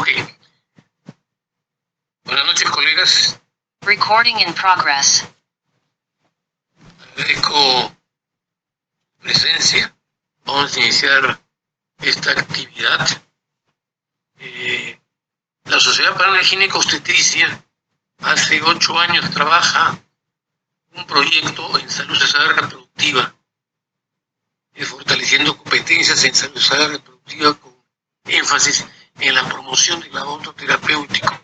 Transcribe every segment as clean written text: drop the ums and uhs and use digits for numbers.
Ok. Buenas noches, colegas. Recording in progress. Agradezco presencia. Vamos a iniciar esta actividad. La Sociedad Peruana de Ginecobstetricia hace 8 años trabaja un proyecto en salud sexual y reproductiva, fortaleciendo competencias en salud sexual y reproductiva con énfasis en la promoción del aborto terapéutico.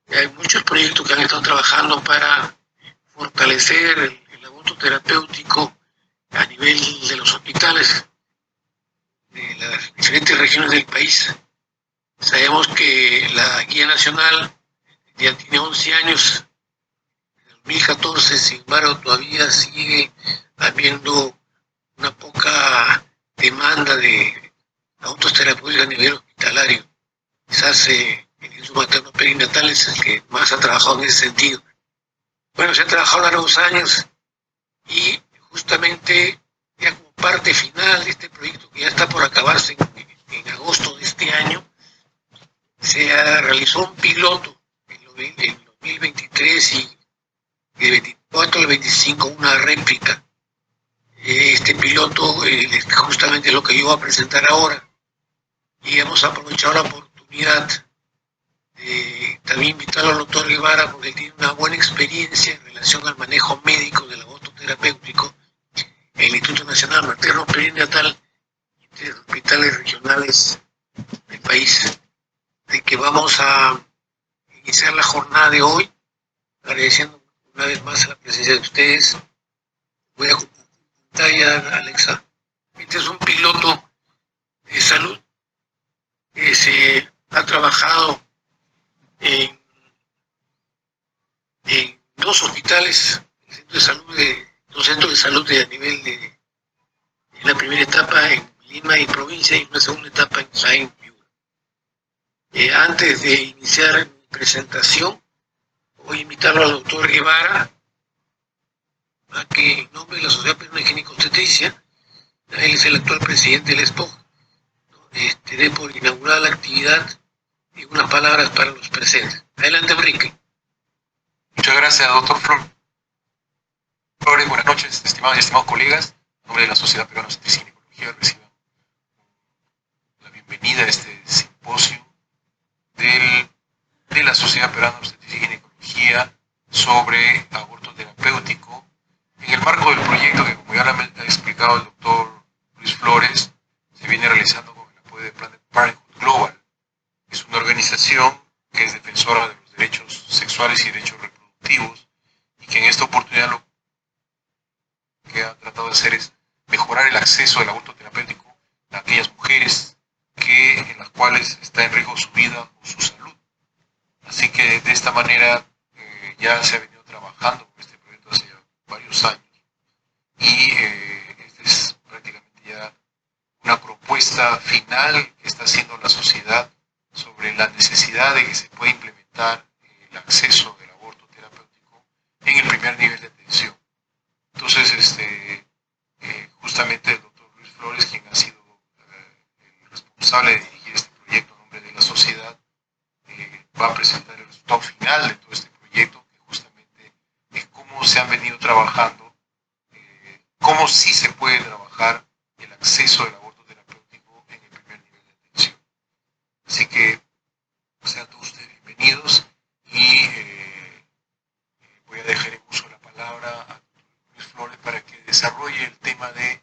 Hay muchos proyectos que han estado trabajando para fortalecer el aborto terapéutico a nivel de los hospitales de las diferentes regiones del país. Sabemos que la Guía Nacional ya tiene 11 años, en 2014, sin embargo todavía sigue habiendo una poca demanda de abortos terapéuticos a nivel hospitalario. Quizás el instituto materno perinatal es el que más ha trabajado en ese sentido. Bueno, se ha trabajado largos años y justamente ya como parte final de este proyecto que ya está por acabarse en agosto de este año, se realizó un piloto en 2023 y de 24 al 25 una réplica. Este piloto justamente es lo que yo voy a presentar ahora, y hemos aprovechado la oportunidad de también invitar al doctor Guevara porque él tiene una buena experiencia en relación al manejo médico del aborto terapéutico en el Instituto Nacional Materno Perinatal y de hospitales regionales del país, de que vamos a iniciar la jornada de hoy, agradeciendo una vez más la presencia de ustedes. Voy a compartir pantalla, Alexa. Este es un piloto de salud que se ha trabajado en 2 hospitales, dos centros de salud a nivel de en la primera etapa en Lima y provincia y una segunda etapa en Jaén. Antes de iniciar mi presentación, voy a invitarlo al doctor Guevara a que, en nombre de la Sociedad Peruana de Ginecobstetricia, él es el actual presidente del SPOG, dé por inaugurada la actividad y unas palabras para los presentes. Adelante, Enrique. Muchas gracias, doctor Flores. Buenas noches, estimados y estimados colegas. En nombre de la Sociedad Peruana de Obstetricia y Ginecología, reciban la bienvenida a este simposio de la Sociedad Peruana de Obstetricia y Ginecología sobre aborto terapéutico, en el marco del proyecto que, como ya lo ha explicado el doctor Luis Flores, se viene realizando con el apoyo de Planned Parenthood Global. Es una organización que es defensora de los derechos sexuales y derechos reproductivos, y que en esta oportunidad lo que ha tratado de hacer es mejorar el acceso al aborto terapéutico a aquellas mujeres en las cuales está en riesgo su vida o su salud. Así que de esta manera ya se ha venido trabajando con este proyecto hace varios años, y esta es prácticamente ya una propuesta final que está haciendo la sociedad sobre la necesidad de que se pueda implementar el acceso del aborto terapéutico en el primer nivel de atención. Entonces, justamente el doctor Luis Flores, quien ha sido el responsable de dirigir este proyecto en nombre de la sociedad, va a presentar el resultado final de todo este proyecto, que justamente es cómo se han venido trabajando, cómo sí se puede trabajar el acceso del aborto terapéutico en el primer nivel de atención. Así que sean todos ustedes bienvenidos, y voy a dejar en uso la palabra a Luis Flores para que desarrolle el tema del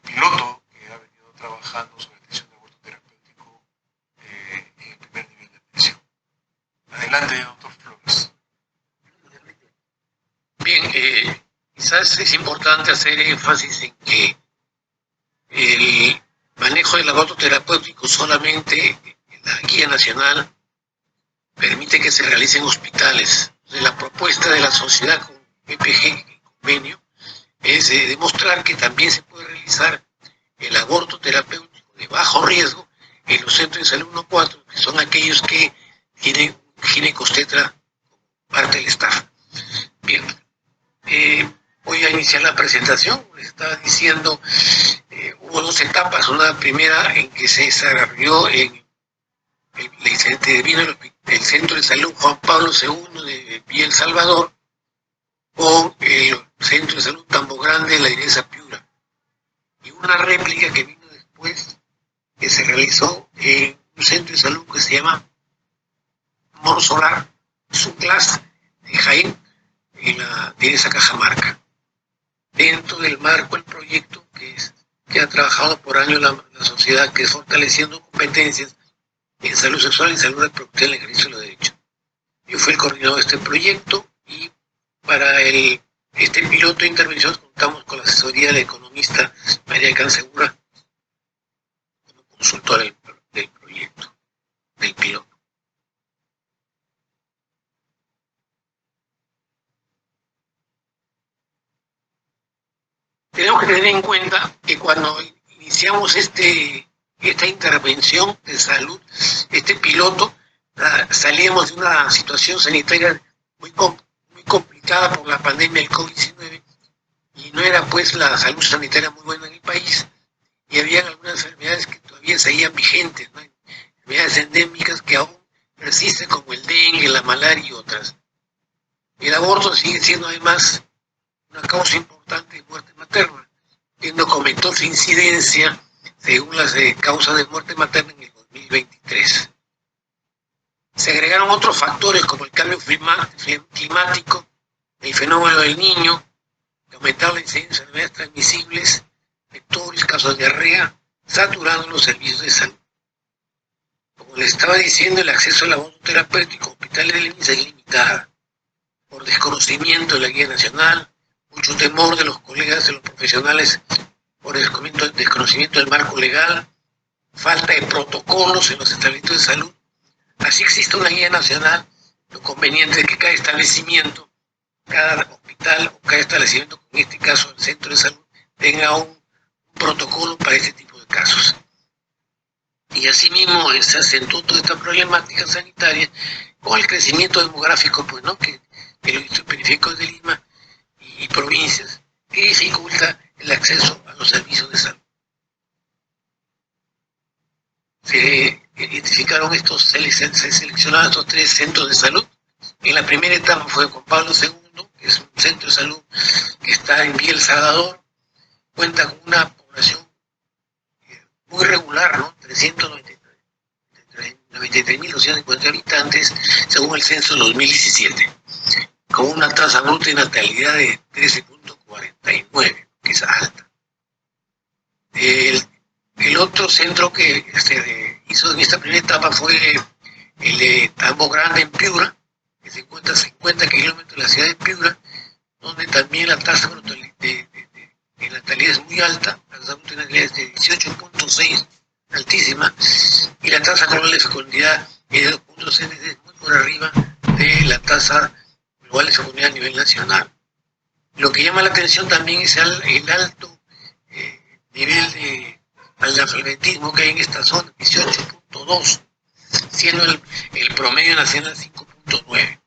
piloto que ha venido trabajando sobre la atención de aborto terapéutico en el primer nivel de atención. Adelante, doctor Flores. Bien, quizás es importante hacer énfasis en que el manejo del aborto terapéutico solamente en la Guía Nacional permite que se realice en hospitales. La propuesta de la sociedad con PPG, el convenio, es demostrar que también se puede realizar el aborto terapéutico de bajo riesgo en los centros de salud 1-4, que son aquellos que tienen ginecobstetra como parte del staff. Bien, voy a iniciar la presentación. Les estaba diciendo, hubo 2 etapas. Una primera en que se desarrolló en se intervino el Centro de Salud Juan Pablo II de Villa El Salvador con el Centro de Salud Tambo Grande de la Iglesia Piura. Y una réplica que vino después, que se realizó en un centro de salud que se llama Moro Solar, su clase de Jaén, en la Iglesia Cajamarca. Dentro del marco del proyecto que ha trabajado por años la sociedad, que es fortaleciendo competencias en salud sexual y salud reproductiva en el ejercicio de los derechos. Yo fui el coordinador de este proyecto y para este piloto de intervención contamos con la asesoría de la economista María Cansegura como consultora del proyecto, del piloto. Tenemos que tener en cuenta que cuando iniciamos esta intervención de salud, este piloto, salíamos de una situación sanitaria muy complicada por la pandemia del COVID-19 y no era pues la salud sanitaria muy buena en el país y había algunas enfermedades que todavía seguían vigentes, ¿no? Enfermedades endémicas que aún persisten como el dengue, la malaria y otras. El aborto sigue siendo además una causa importante de muerte materna, viendo que aumentó su incidencia según las causas de muerte materna en el 2023. Se agregaron otros factores como el cambio climático, el fenómeno del Niño, que aumentaron la incidencia de enfermedades transmisibles, vectores, casos de diarrea, saturando los servicios de salud. Como les estaba diciendo, el acceso al aborto terapéutico en hospitales del INSS es limitada por desconocimiento de la guía nacional, mucho temor de los colegas, de los profesionales, por desconocimiento del marco legal, falta de protocolos en los establecimientos de salud. Así existe una guía nacional, lo conveniente es que cada establecimiento, cada hospital o cada establecimiento, en este caso el centro de salud, tenga un protocolo para este tipo de casos. Y asimismo se acentuó toda esta problemática sanitaria con el crecimiento demográfico, pues, ¿no? que los distritos periféricos de Lima y provincias, que dificulta el acceso a los servicios de salud. Se identificaron se seleccionaron estos 3 centros de salud. En la primera etapa fue Juan Pablo II, que es un centro de salud que está en Villa El Salvador, cuenta con una población muy regular, ¿no? 393.250 habitantes, según el censo de 2017, con una tasa bruta de natalidad de 13.49, que es alta. El otro centro que se hizo en esta primera etapa fue el de Tambo Grande en Piura, que se encuentra a 50 kilómetros de la ciudad de Piura, donde también la tasa de natalidad es muy alta, la tasa de natalidad es de 18.6, altísima, y la tasa global de fecundidad es de 2.6, es muy por arriba de la tasa global de fecundidad a nivel nacional. Lo que llama la atención también es el alto nivel de analfabetismo que hay en esta zona, 18.2, siendo el promedio nacional 5.9.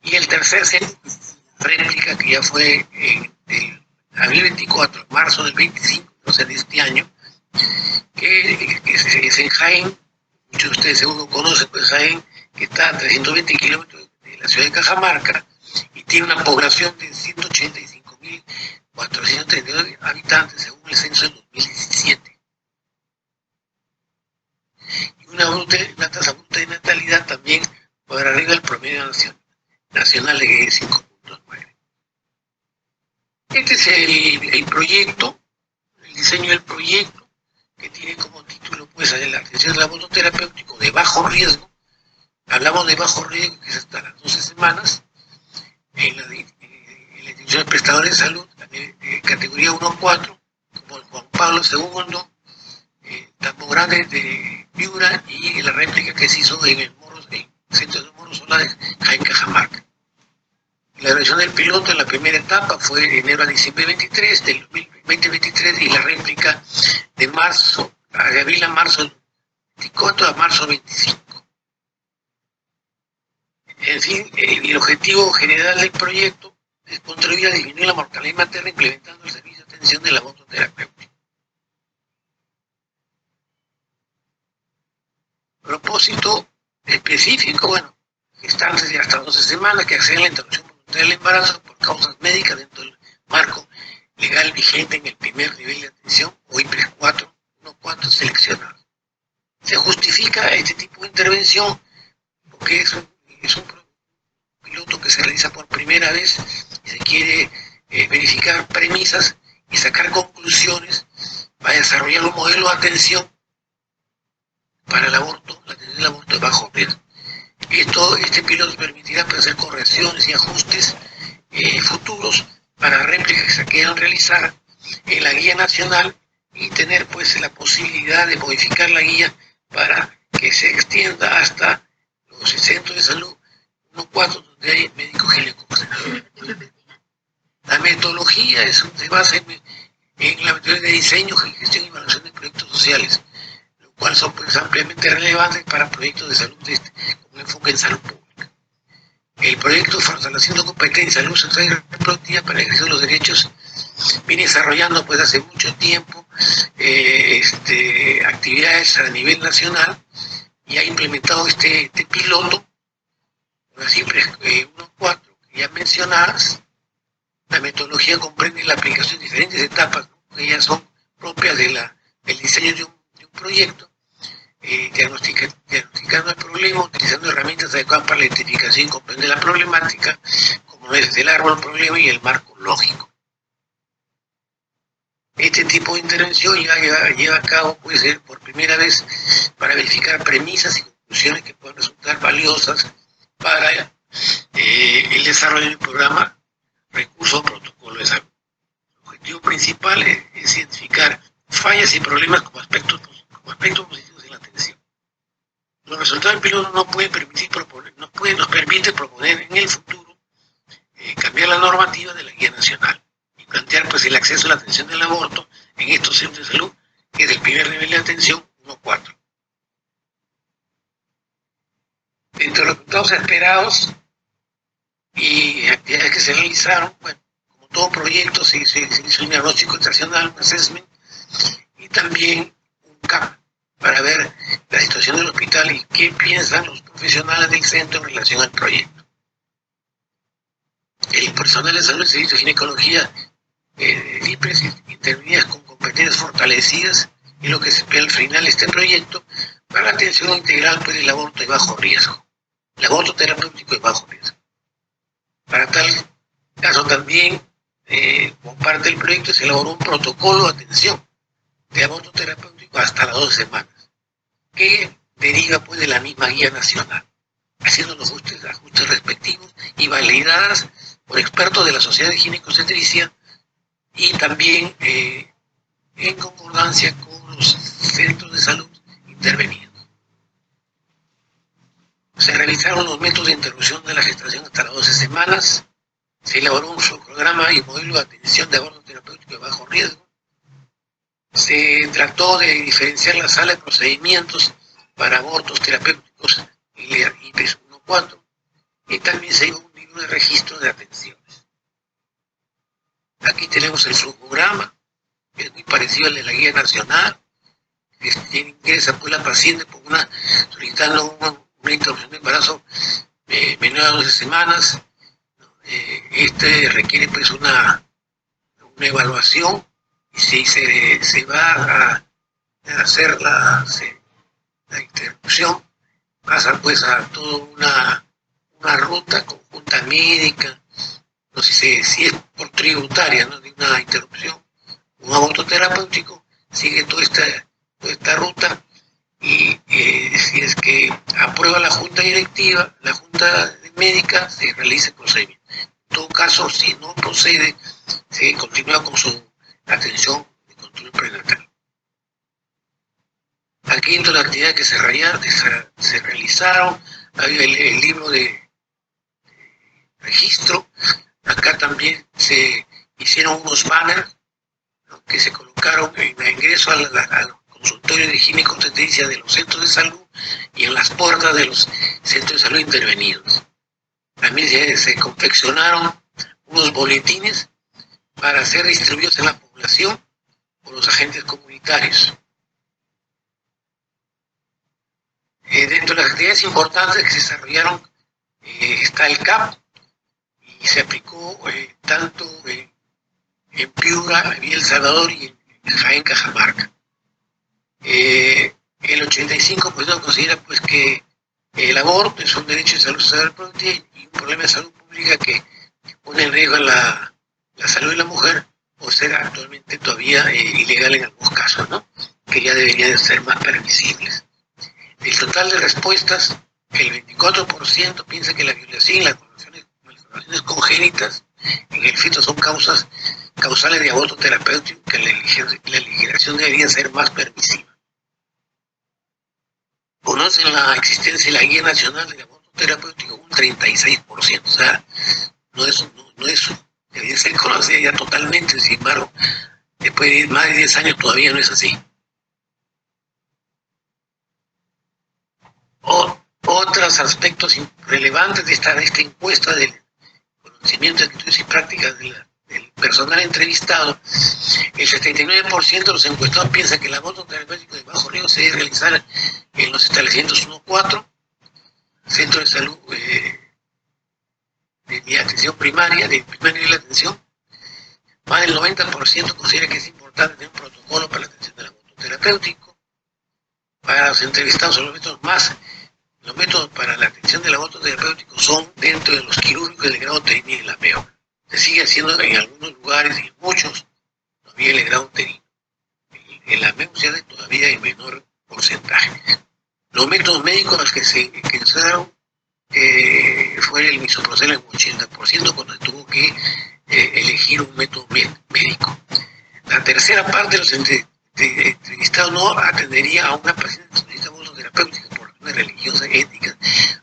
Y el tercer centro, réplica, que ya fue del abril 24, marzo del 25, o sea, de este año, que es en Jaén. Muchos de ustedes seguro conocen, pues Jaén, que está a 320 kilómetros de la ciudad de Cajamarca y tiene una población de 185.439 habitantes según el censo de 2017. Y una tasa bruta de natalidad también por arriba del promedio nacional de 5.9. Este es el proyecto, el diseño del proyecto, que tiene como título pues la atención del aborto terapéutico de bajo riesgo. Hablamos de bajo riesgo, que es hasta las 12 semanas, en la institución de prestadores de salud, categoría 1-4, como el Juan Pablo II, Tambo Grande de Piura y la réplica que se hizo en el centro de Moro Solar de Jaén, Cajamarca. La evaluación del piloto en la primera etapa fue de enero a diciembre del 2023 y la réplica de abril a marzo 24 a marzo 25. En fin, el objetivo general del proyecto es contribuir a disminuir la mortalidad materna implementando el servicio de atención del aborto terapéutico. propósito específico, bueno, gestantes de hasta 12 semanas que acceden a la interrupción voluntaria del embarazo por causas médicas dentro del marco legal vigente en el primer nivel de atención o IPRES 4, unos cuantos seleccionados. Se justifica este tipo de intervención porque es un piloto que se realiza por primera vez y se quiere verificar premisas y sacar conclusiones para desarrollar un modelo de atención para el aborto, la atención del aborto de bajo riesgo. Este piloto permitirá hacer correcciones y ajustes futuros para réplicas que se quieran realizar en la guía nacional y tener pues la posibilidad de modificar la guía para que se extienda hasta los centros de salud, unos cuantos donde hay médicos ginecólogos. La metodología se basa en la metodología de diseño, gestión y evaluación de proyectos sociales, lo cual son pues ampliamente relevantes para proyectos de salud con un enfoque en salud pública. El proyecto Fortaleciendo la Competencia de Salud Sexual y Reproductiva para ejercer los derechos viene desarrollando pues hace mucho tiempo actividades a nivel nacional y ha implementado este piloto, así unos 4 que ya mencionadas. La metodología comprende la aplicación de diferentes etapas, ¿no?, que ya son propias del diseño de un proyecto, diagnosticando el problema, utilizando herramientas adecuadas para la identificación y comprender la problemática, como es el árbol del problema y el marco lógico. Este tipo de intervención lleva a cabo, puede ser por primera vez, para verificar premisas y conclusiones que puedan resultar valiosas para el desarrollo del programa, recursos o protocolo de salud. El objetivo principal es identificar fallas y problemas como aspectos positivos de la atención. Los resultados del piloto nos permite proponer en el futuro cambiar la normativa de la guía nacional y plantear pues el acceso a la atención del aborto en estos centros de salud, que es el primer nivel de atención 1-4. Entre los resultados esperados y actividades que se realizaron, bueno, como todo proyecto se hizo un diagnóstico estacional, un assessment, y también un CAP para ver la situación del hospital y qué piensan los profesionales del centro en relación al proyecto. El personal de salud y servicio de ginecología de IPRES intervenidas con competencias fortalecidas en lo que se espera al final de este proyecto para la atención integral pues, del aborto de bajo riesgo, el aborto terapéutico de bajo riesgo. Para tal caso también, como parte del proyecto, se elaboró un protocolo de atención de aborto terapéutico hasta las 12 semanas, que deriva pues de la misma guía nacional, haciendo los ajustes respectivos y validadas por expertos de la Sociedad de Ginecobstetricia y también en concordancia con los centros de salud intervenidos. Se realizaron los métodos de interrupción de la gestación hasta las 12 semanas, se elaboró un subprograma y modelo de atención de aborto terapéutico de bajo riesgo, se trató de diferenciar la sala de procedimientos para abortos terapéuticos IPRES 1-4 y también se hizo un libro de registro de atenciones. Aquí tenemos el subprograma, que es muy parecido al de la guía nacional, que ingresa pues la paciente por solicitando una interrupción de embarazo menor a 12 semanas. Requiere pues una evaluación y se va a hacer la interrupción, pasa pues a toda una ruta conjunta médica, no sé si es por tributaria, ¿no?, de una interrupción, un aborto terapéutico, sigue toda esta ruta y si es que aprueba la junta directiva, la junta médica, se realiza el procedimiento. En todo caso, si no procede, se continúa con su atención de control prenatal. Aquí entre las actividades que se realizaron, hay el libro de registro. Acá también se hicieron unos banners, ¿no?, que se colocaron en el ingreso al consultorio de ginecobstetricia de los centros de salud y en las puertas de los centros de salud intervenidos. También se confeccionaron unos boletines para ser distribuidos en la población por los agentes comunitarios. Dentro de las actividades importantes que se desarrollaron está el CAP, y se aplicó tanto en Piura, en El Salvador y en Jaén, Cajamarca. El 85% considera pues que el aborto es un derecho de salud reproductiva y un problema de salud pública que pone en riesgo la salud de la mujer, por ser actualmente todavía ilegal en algunos casos, ¿no? Que ya deberían ser más permisibles. Del total de respuestas, el 24% piensa que la violación y las malformaciones congénitas en el feto son causales de aborto terapéutico, que la legislación debería ser más permisiva. Conocen la existencia de la Guía Nacional de Aborto Terapéutico un 36%, o sea, no es debería ser conocida ya totalmente, sin embargo, después de más de 10 años todavía no es así. Otros aspectos relevantes de esta encuesta del conocimiento, actitudes y prácticas del personal entrevistado, el 79% de los encuestados piensa que el aborto terapéutico de bajo riesgo se debe realizar en los establecimientos 1-4, centros de salud de atención primaria, de primer nivel de atención. Más del 90% considera que es importante tener un protocolo para la atención del aborto terapéutico. Para los entrevistados, los métodos para la atención del aborto terapéutico son dentro de los quirúrgicos de grado uterino y el apeo. Se sigue haciendo en algunos lugares y en muchos todavía el grado uterino. El apeo se hace todavía en menor porcentaje. Los métodos médicos que se usaron fue el misoprostol en un 80% cuando se tuvo que elegir un método médico. La tercera parte de los entrevistados no atendería a una paciente que necesita aborto terapéutico por razones religiosas, éticas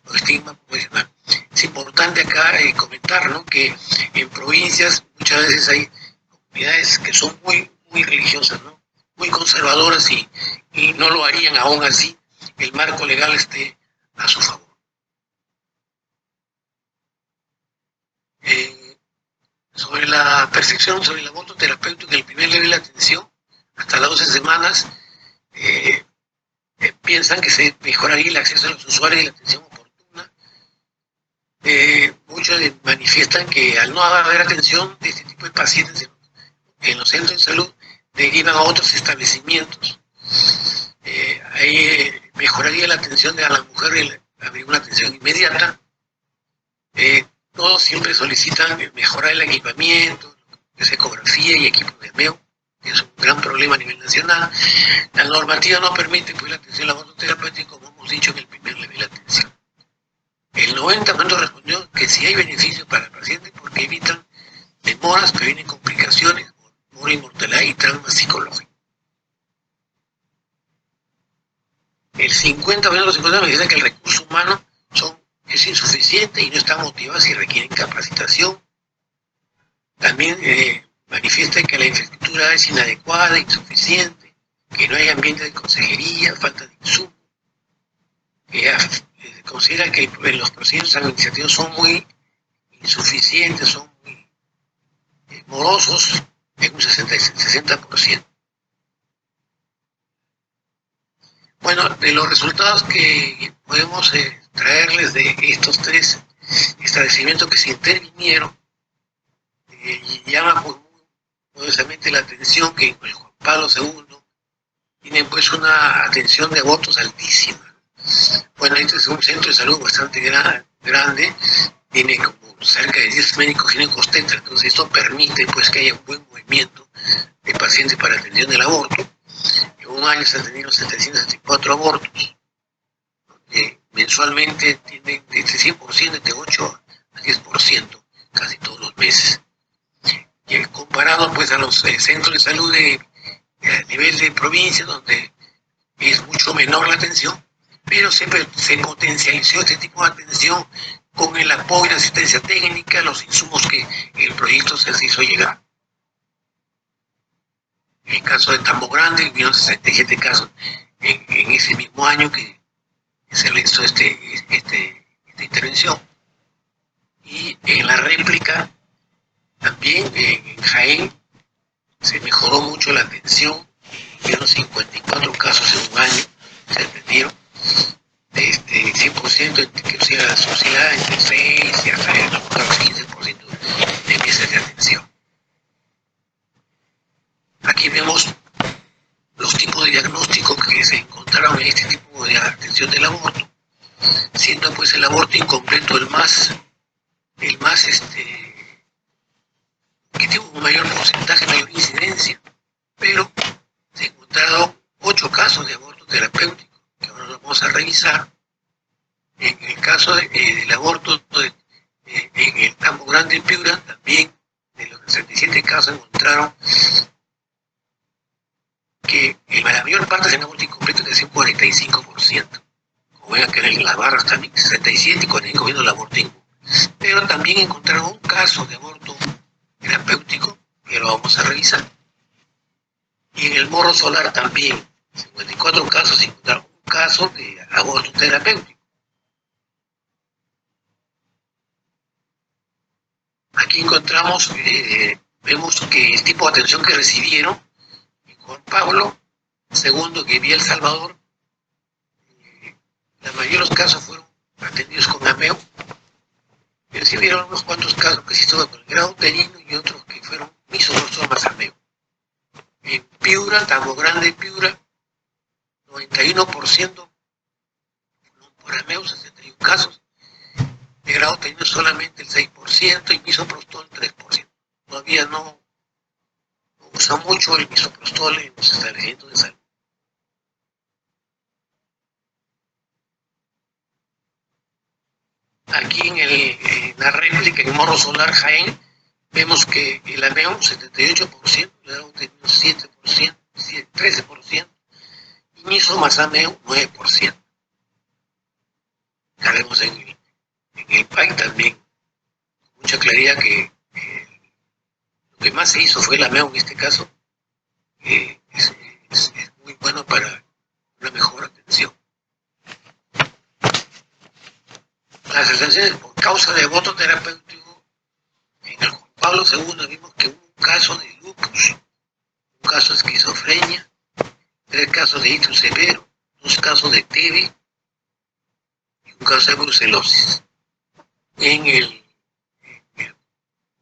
o estigma profesional. Es importante acá comentar, ¿no?, que en provincias muchas veces hay comunidades que son muy religiosas, ¿no?, muy conservadoras y no lo harían aún así el marco legal esté a su favor. Sobre la percepción sobre el aborto terapéutico en el primer nivel de atención, hasta las 12 semanas, piensan que se mejoraría el acceso a los usuarios y la atención oportuna. Muchos manifiestan que al no haber atención de este tipo de pacientes en los centros de salud, derivan a otros establecimientos. Ahí mejoraría la atención de la mujer, habría una atención inmediata. Todos siempre solicitan mejorar el equipamiento, ecografía y equipos de MEO, que es un gran problema a nivel nacional. La normativa no permite pues, la atención al aborto terapéutico, como hemos dicho, en el primer nivel de atención. El 90% respondió que sí hay beneficios para el paciente porque evitan demoras, previenen complicaciones, mortalidad y traumas psicológicos. El 50% de los encuestados dicen que el recurso humano es insuficiente y no están motivados y requieren capacitación. También manifiesta que la infraestructura es inadecuada, insuficiente, que no hay ambiente de consejería, falta de insumos. Considera que los procedimientos administrativos son muy insuficientes, son muy morosos, en un 60%. Bueno, de los resultados que podemos traerles de estos 3 establecimientos que se intervinieron, llama pues, muy poderosamente la atención que en el Juan Pablo II tienen pues una atención de abortos altísima. Bueno, este es un centro de salud bastante grande, tiene como cerca de 10 médicos ginecobstetras, entonces esto permite pues que haya un buen movimiento de pacientes para atención del aborto. En un año se han tenido 774 abortos, mensualmente tienen de este 100%, de 8 a 10%, casi todos los meses. Y comparado pues a los centros de salud a nivel de provincia, donde es mucho menor la atención, pero se potencializó este tipo de atención con el apoyo y la asistencia técnica, los insumos que el proyecto se hizo llegar. En el caso de Tambo Grande, hubieron 67 casos en ese mismo año que se realizó esta intervención. Y en la réplica, también en Jaén, se mejoró mucho la atención, hubieron 54 casos en un año, se atendieron, que sea oscilada entre 6 y hasta el 15% de meses de atención. Aquí vemos los tipos de diagnóstico que se encontraron en este tipo de atención del aborto, siendo pues el aborto incompleto el más que tiene un mayor porcentaje, mayor incidencia, pero se encontraron 8 casos de aborto terapéutico que ahora los vamos a revisar. En el caso del aborto en el Campo Grande en Piura, también de los 67 casos encontraron que la mayor parte es en aborto incompleto, que es un 45%. Como ven acá en las barras también, 67 y 45% el aborto incompleto. Pero también encontraron un caso de aborto terapéutico, que lo vamos a revisar. Y en el Morro Solar también, 54 casos encontraron un caso de aborto terapéutico. Aquí encontramos, vemos que el tipo de atención que recibieron en Juan Pablo II, que vía El Salvador, la mayoría de los casos fueron atendidos con AMEO. Recibieron unos cuantos casos que sí todo con el grado uterino y otros que fueron misoprostol más AMEO. En Piura, Tambo Grande, Piura, 91% por AMEO, 61 casos. De grado uterino solamente el 6% y misoprostol 3%. Todavía no usa mucho el misoprostol en los establecimientos de salud. Aquí en la réplica en Morro Solar Jaén vemos que el AMEO 78%, el grado uterino 7%, 13%, y miso más AMEO 9%. Ya vemos en el país también, con mucha claridad, que lo que más se hizo fue el AMEO en este caso. Es muy bueno para una mejor atención. Las atenciones por causa de aborto terapéutico, en el Juan Pablo II vimos que hubo un caso de lupus, un caso de esquizofrenia, 3 casos de ictus severo, 2 casos de TB y un caso de brucelosis.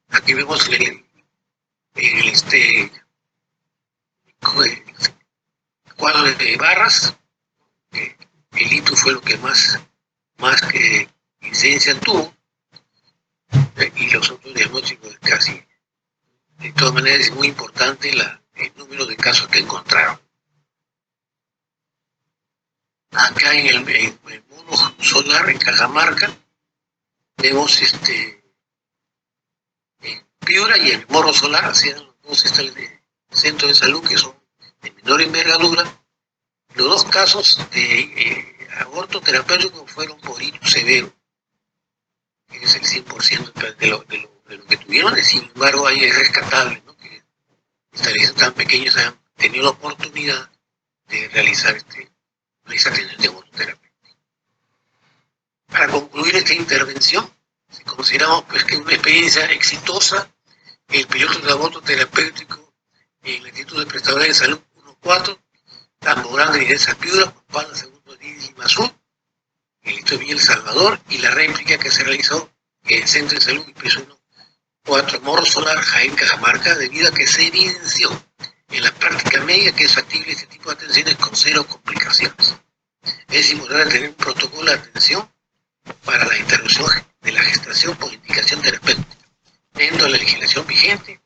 Aquí vemos el cuadro de barras. El ictus fue lo que más que incidencia tuvo, y los otros diagnósticos casi. De todas maneras es muy importante el número de casos que encontraron. Acá en el Morro Solar, en Cajamarca, vemos en Piura y el Morro Solar, hacían los dos centros de salud que son de menor envergadura. Los 2 casos de aborto terapéutico fueron por ictus severo, que es el 100% de lo que tuvieron. Sin embargo, ahí es rescatable, ¿no?, que establecimientos tan pequeños hayan tenido la oportunidad de realizar esa atención de aborto terapéutico. Para concluir esta intervención, si consideramos pues que una experiencia exitosa, el piloto de aborto terapéutico en el Instituto de Prestadores de Salud 1-4, Tambo Grande y de Piura, Juan Pablo II de Imazú, el Instituto de Villa El Salvador, y la réplica que se realizó en el Centro de Salud IPS 1-4 Morro Solar Jaén Cajamarca, debido a que se evidenció en la práctica médica que es factible este tipo de atenciones con 0 complicaciones. Es importante tener un protocolo de atención para la interrupción de la gestación por indicación terapéutica dentro de la legislación vigente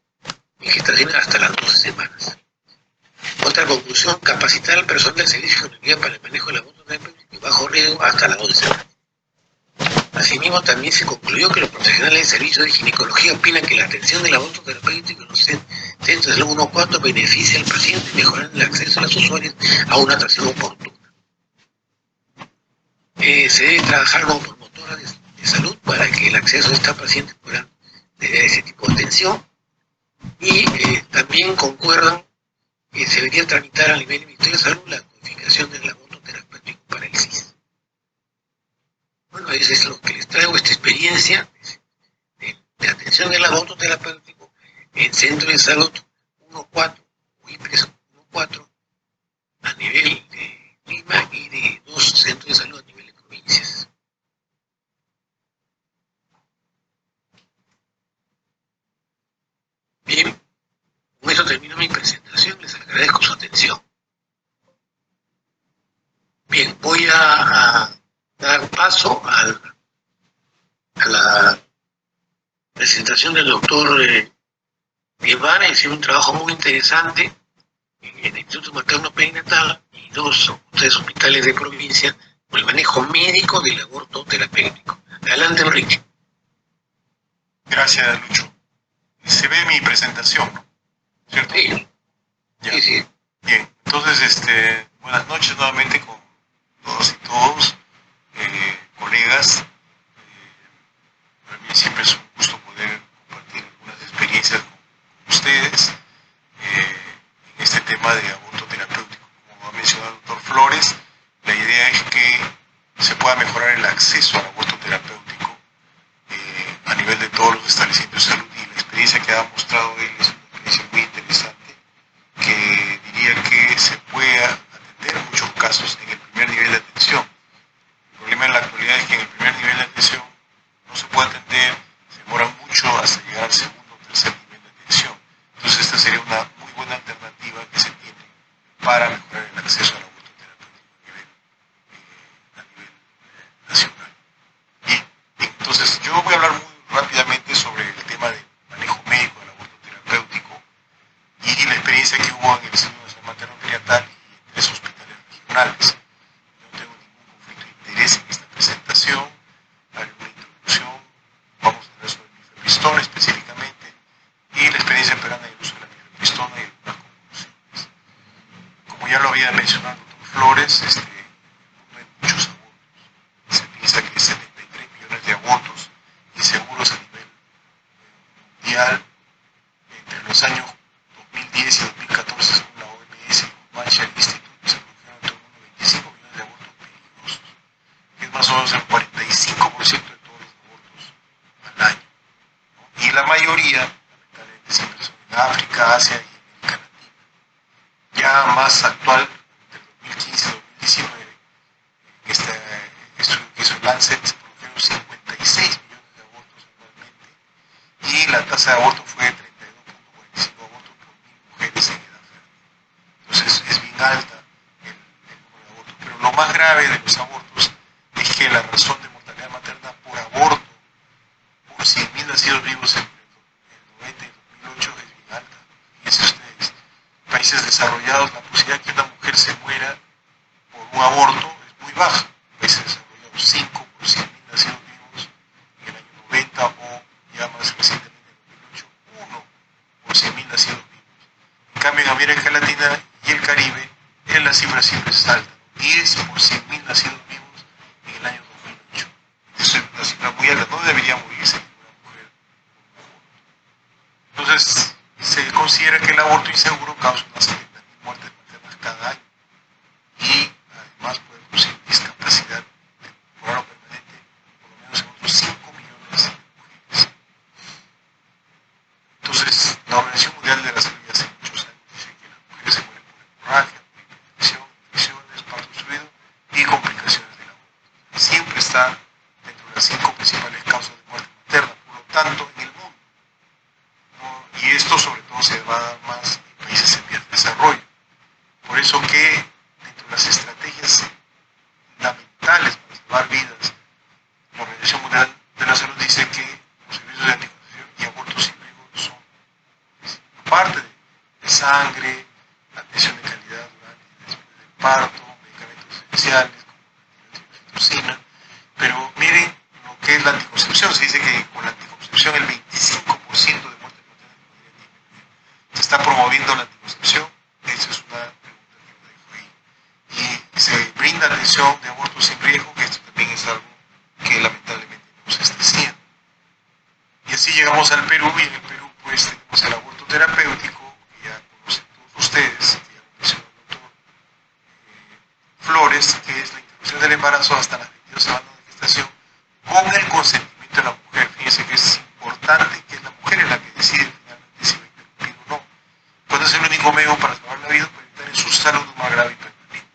en gestaciones hasta las 12 semanas. Otra conclusión: capacitar al personal del servicio de seguridad para el manejo del aborto terapéutico y bajo riesgo hasta las 12 semanas. Asimismo, también se concluyó que los profesionales del servicio de ginecología opinan que la atención del aborto terapéutico en los centros de salud 1-4 beneficia al paciente, mejorando el acceso a los usuarios a una atención oportuna. Se debe trabajar como promotora de salud para que el acceso a esta paciente pueda tener ese tipo de atención, y también concuerdan que se debería tramitar a nivel del Ministerio de Salud la codificación del aborto terapéutico para el CIS. Bueno, eso es lo que les traigo, esta experiencia de atención del aborto terapéutico en Centro de Salud 1-4 o IPRES 1-4 a nivel de Lima y de 2 centros de salud a nivel de provincias. mi presentación. Les agradezco su atención. Bien, voy a dar paso a la presentación del doctor Guevara. Hizo un trabajo muy interesante en el Instituto Materno Perinatal y dos hospitales de provincia por el manejo médico del aborto terapéutico. Adelante, Enrique. Gracias, Lucho. Se ve mi presentación, ¿no? ¿Cierto? Sí. Ya. Sí. Bien, entonces, buenas noches nuevamente con todas y todos, colegas. Para mí siempre es un gusto poder compartir algunas experiencias con ustedes en este tema de aborto terapéutico. Como ha mencionado el doctor Flores, la idea es que se pueda mejorar el acceso al aborto terapéutico a nivel de todos los establecimientos de salud, y la experiencia que ha mostrado él es una experiencia muy interesante, que diría que se puede atender muchos casos en el primer nivel de atención. El problema en la actualidad es que en el primer nivel de atención no se puede atender, se demora mucho hasta llegar al segundo o tercer nivel de atención. Entonces esta sería una muy buena alternativa que se tiene para mejorar el acceso al aborto terapéutico a nivel nacional. Bien, entonces yo voy a hablar muy rápidamente sobre el tema del manejo médico del aborto terapéutico y la experiencia que hubo en el Instituto Nacional Materno Perinatal y en 3 hospitales regionales. No tengo ningún conflicto de interés en esta presentación. Haré una introducción, vamos a hablar sobre el mifepristona específicamente y la experiencia peruana en el uso de la mifepristona y algunas conclusiones. Como ya lo había mencionado el doctor Flores, en el mundo hay muchos abortos. Se piensa que hay 73 millones de abortos inseguros a nivel mundial. Entre los años 2010 y 2014, según la OMS y el Marshall Institute, se produjeron en todo el mundo 25 millones de abortos peligrosos, que es más o menos el 45% de todos los abortos al año, ¿no? Y la mayoría, lamentablemente, siempre son en África, Asia y América Latina. Ya más actual, entre 2015 y 2019, en este estudio que hizo el Lancet, se produjeron 56 millones de abortos anualmente y la tasa de aborto fue de 32.45 abortos por 1.000 mujeres en edad fértil. Entonces es bien alta el número de abortos. Pero lo más grave de los abortos es que la razón de mortalidad materna por aborto por 100.000 nacidos vivos entre el 90 y el 2008 es bien alta. Fíjense ustedes, en países desarrollados la posibilidad de que una mujer se muera por un aborto es muy baja. En países desarrollados 5 por 100.000 nacidos vivos en el año 90 o ya más recientemente en el 2008, 1 por 100.000 nacidos vivos. En cambio en América Latina y el Caribe la cifra siempre es alta, 10 por 100.000 nacidos vivos en el año 2008. Eso es una cifra muy alta, no debería morirse ninguna mujer por un aborto. Entonces se considera que el aborto inseguro causa unas 70.000 muertes maternas cada año y además puede producir discapacidad temporal o permanente por lo menos en otros 5 millones de mujeres. Entonces, la Organización Mundial de la Salud ya hace muchos años dice que las mujeres se mueren por hemorragia, por hipertensión, infecciones, parto obstruido y complicaciones del aborto. Siempre está dentro de las 5 principales causas de muerte materna, por lo tanto, en el mundo, ¿no? Y esto sobre todo se va a dar más en países en vías de desarrollo. Por eso que dentro de las estrategias fundamentales para salvar vidas, la Organización Mundial de la Salud dice que los servicios de anticoncepción y abortos sin riesgo son, aparte de sangre, atención de calidad durante y después del parto, medicamentos esenciales como la oxitocina. Pero miren lo que es la anticoncepción. Se dice que con la anticoncepción el 25% de muertes maternas podría disminuir. Se está promoviendo la anticoncepción. Esa es una pregunta que lo dejo ahí. Y se brinda atención de abortos sin riesgo, que esto también es algo que lamentablemente no se está haciendo. Y así llegamos al Perú, y en el Perú pues tenemos el aborto terapéutico, que ya conocen todos ustedes, que ya lo mencionó el doctor Flores, que es la interrupción del embarazo hasta las 22 semanas de gestación con el consentimiento de la mujer. Fíjense que es importante que es la mujer en la que decide finalmente si va a interrumpir o no. Cuando es el único medio para salvar la vida, para evitar en su salud más grave y permanente.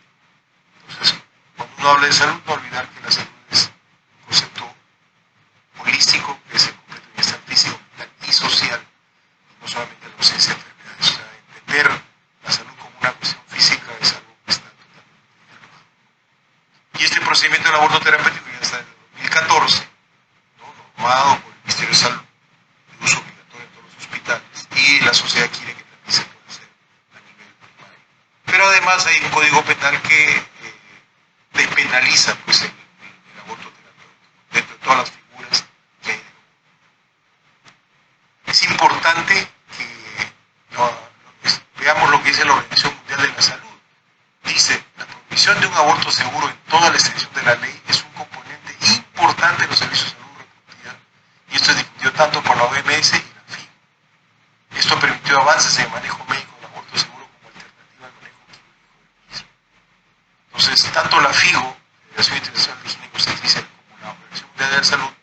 Entonces, cuando uno habla de salud, no olvidar que la salud es un concepto holístico, que es el completo bienestar físico, mental y social, y no solamente la ausencia de enfermedad. importante que veamos lo que dice la Organización Mundial de la Salud. Dice, la provisión de un aborto seguro en toda la extensión de la ley es un componente importante de los servicios de salud reproductiva, y esto es difundido tanto por la OMS y la FIGO. Esto permitió avances en el manejo médico del aborto seguro como alternativa al manejo quirúrgico del mismo. Entonces, tanto la FIGO, Federación Internacional de Ginecobstetricia, como la Organización Mundial de la Salud,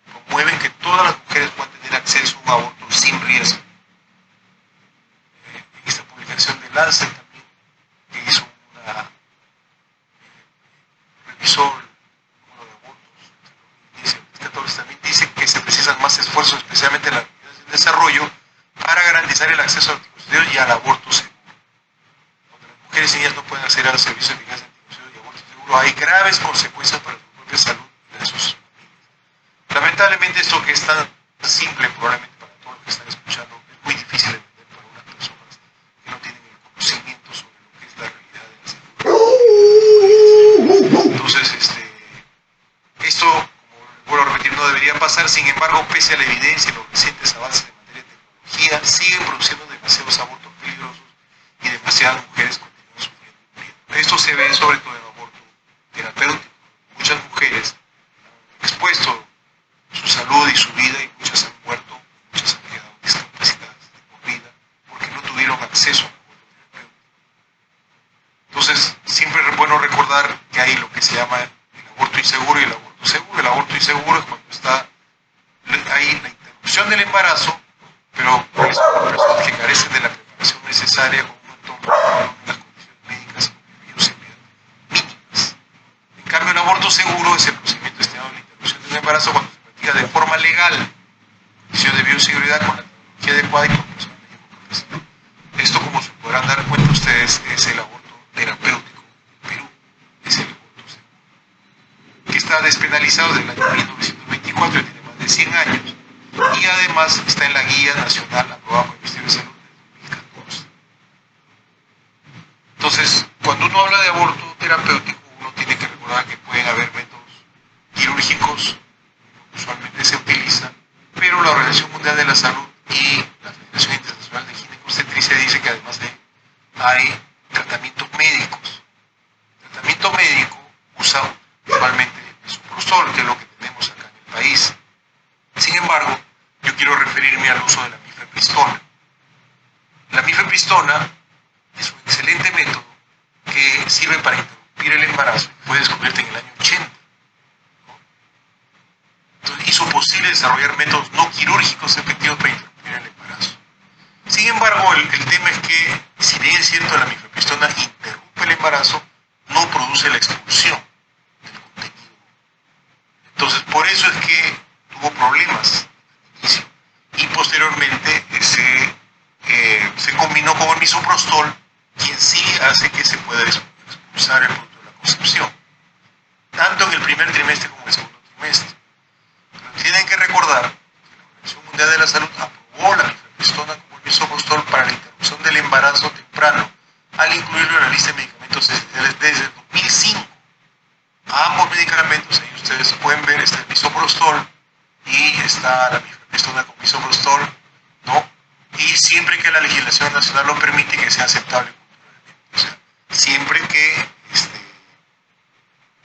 promueven que todas las mujeres puedan tener acceso a un aborto sin riesgo. En esta publicación de Lancet también, que hizo una revisó el número de abortos entre 2014, también dice que se precisan más esfuerzos, especialmente en las regiones del desarrollo, para garantizar el acceso al anticonceptivo y al aborto seguro. Cuando las mujeres y niñas no pueden acceder a los servicios eficaces de anticonceptivo y aborto seguro, hay graves consecuencias para su propia salud y la de sus familias. Lamentablemente, esto que es tan simple, probablemente para todos los que están escuchando, es muy difícil de entender para unas personas que no tienen el conocimiento sobre lo que es la realidad de la salud. Entonces, esto, como vuelvo a repetir, no debería pasar. Sin embargo, pese a la evidencia y los recientes avances en materia de tecnología, siguen produciendo demasiados abortos peligrosos y demasiadas mujeres continúan sufriendo y muriendo. Esto se ve sobre todo en el aborto terapéutico. Muchas mujeres han expuesto su salud y su vida, y muchas han muerto, muchas han quedado discapacitadas de por vida porque no tuvieron acceso al aborto terapéutico. Entonces, siempre es bueno recordar que hay lo que se llama el aborto inseguro y el aborto seguro. El aborto inseguro es cuando está ahí la interrupción del embarazo, pero es por personas que carecen de la preparación necesaria, con un entorno con unas condiciones médicas y bioseguridad mínimas. En cambio, el aborto seguro es el procedimiento destinado a la interrupción del embarazo cuando se practica de forma legal, condición de bioseguridad con la tecnología adecuada y proporcional de tiempo profesional. Esto, como se podrán dar cuenta ustedes, es el aborto terapéutico en Perú, es el aborto seguro, que está despenalizado desde el año 1924 y tiene más de 100 años, y además está en la Guía Nacional aprobada por el Ministerio de Salud desde 2014. Entonces, cuando uno habla de aborto terapéutico, uno tiene que recordar que pueden haber métodos quirúrgicos, usualmente se utiliza, pero la Organización Mundial de la Salud y la Federación Internacional de Ginecobstetricia dice que además hay tratamientos médicos. El tratamiento médico usa usualmente el misoprostol, que es lo que tenemos acá en el país. Sin embargo, yo quiero referirme al uso de la mifepristona. La mifepristona es un excelente método que sirve para interrumpir el embarazo. Fue descubierto en el año 80. Entonces, hizo posible desarrollar métodos no quirúrgicos efectivos para interrumpir el embarazo. Sin embargo, el tema es que, si bien es cierto, la mifepristona interrumpe el embarazo, no produce la expulsión del contenido. Entonces, por eso es que tuvo problemas al inicio. Y posteriormente se combinó con el misoprostol, quien sí hace que se pueda expulsar el producto de la concepción, tanto en el primer trimestre como en el segundo trimestre. Pero tienen que recordar que la Organización Mundial de la Salud aprobó la mifepristona como el misoprostol para la interrupción del embarazo temprano, al incluirlo en la lista de medicamentos esenciales desde el 2005. A ambos medicamentos, ahí ustedes pueden ver, está el misoprostol y está la mifepristona con misoprostol, ¿no? Y siempre que la legislación nacional lo permite, que sea aceptable culturalmente. O sea, siempre que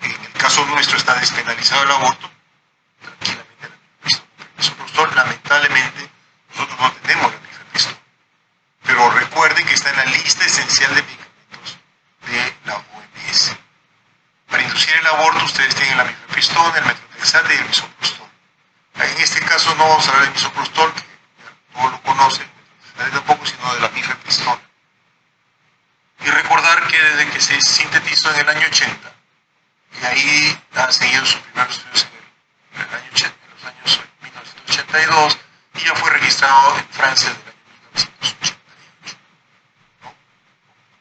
en el caso nuestro está despenalizado el aborto, tranquilamente la mifepristona. El misoprostol, lamentablemente, nosotros no tenemos la mifepristona. Pero recuerden que está en la lista esencial de medicamentos de la OMS. Para inducir el aborto, ustedes tienen la mifepristona, el metrotexate y el misoprostol. En este caso no vamos a hablar del misoprostol, que todos lo conocen, tampoco, sino de la mifepristona. Y recordar que desde que se sintetizó en el año 80, y ahí han seguido sus primeros estudios en el año 80, en los años 1982, y ya fue registrado en Francia desde el año 1988. ¿No?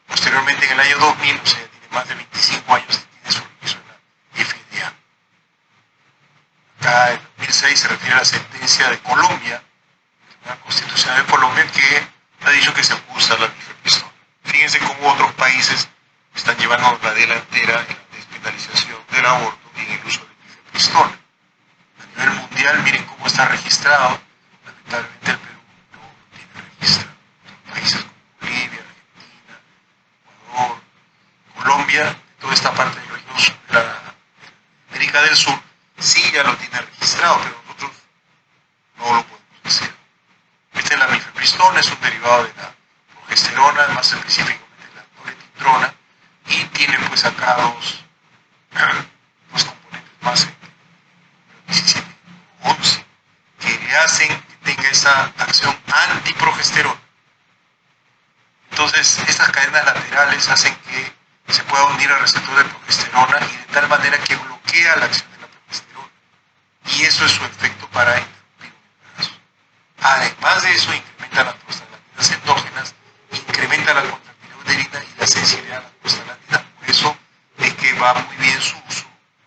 Posteriormente, en el año 2000, o sea, tiene más de 25 años, tiene su registro en la FDA. Acá en 2006 se refiere a la sentencia de Colombia, la Constitución de Colombia, que ha dicho que se puede usar la mifepristona. Fíjense cómo otros países están llevando la delantera en la despenalización del aborto y en el uso de mifepristona. A nivel mundial, miren cómo está registrado. Lamentablemente el Perú de toda esta parte del reino sur, de la América del Sur, sí ya lo tiene registrado, pero nosotros no lo podemos hacer. Esta es la mifepristona, es un derivado de la progesterona, más específicamente la norepinefrina, y tiene pues acá dos componentes más, el 17 y 11, que le hacen que tenga esa acción antiprogesterona. Entonces, estas cadenas laterales hacen que se pueda unir al receptor de progesterona y de tal manera que bloquea la acción de la progesterona. Y eso es su efecto para interrumpir un embarazo. Además de eso, incrementa las prostaglandinas endógenas, incrementa la contractilidad uterina y la sensibilidad a la prostaglandina. Por eso es que va muy bien su uso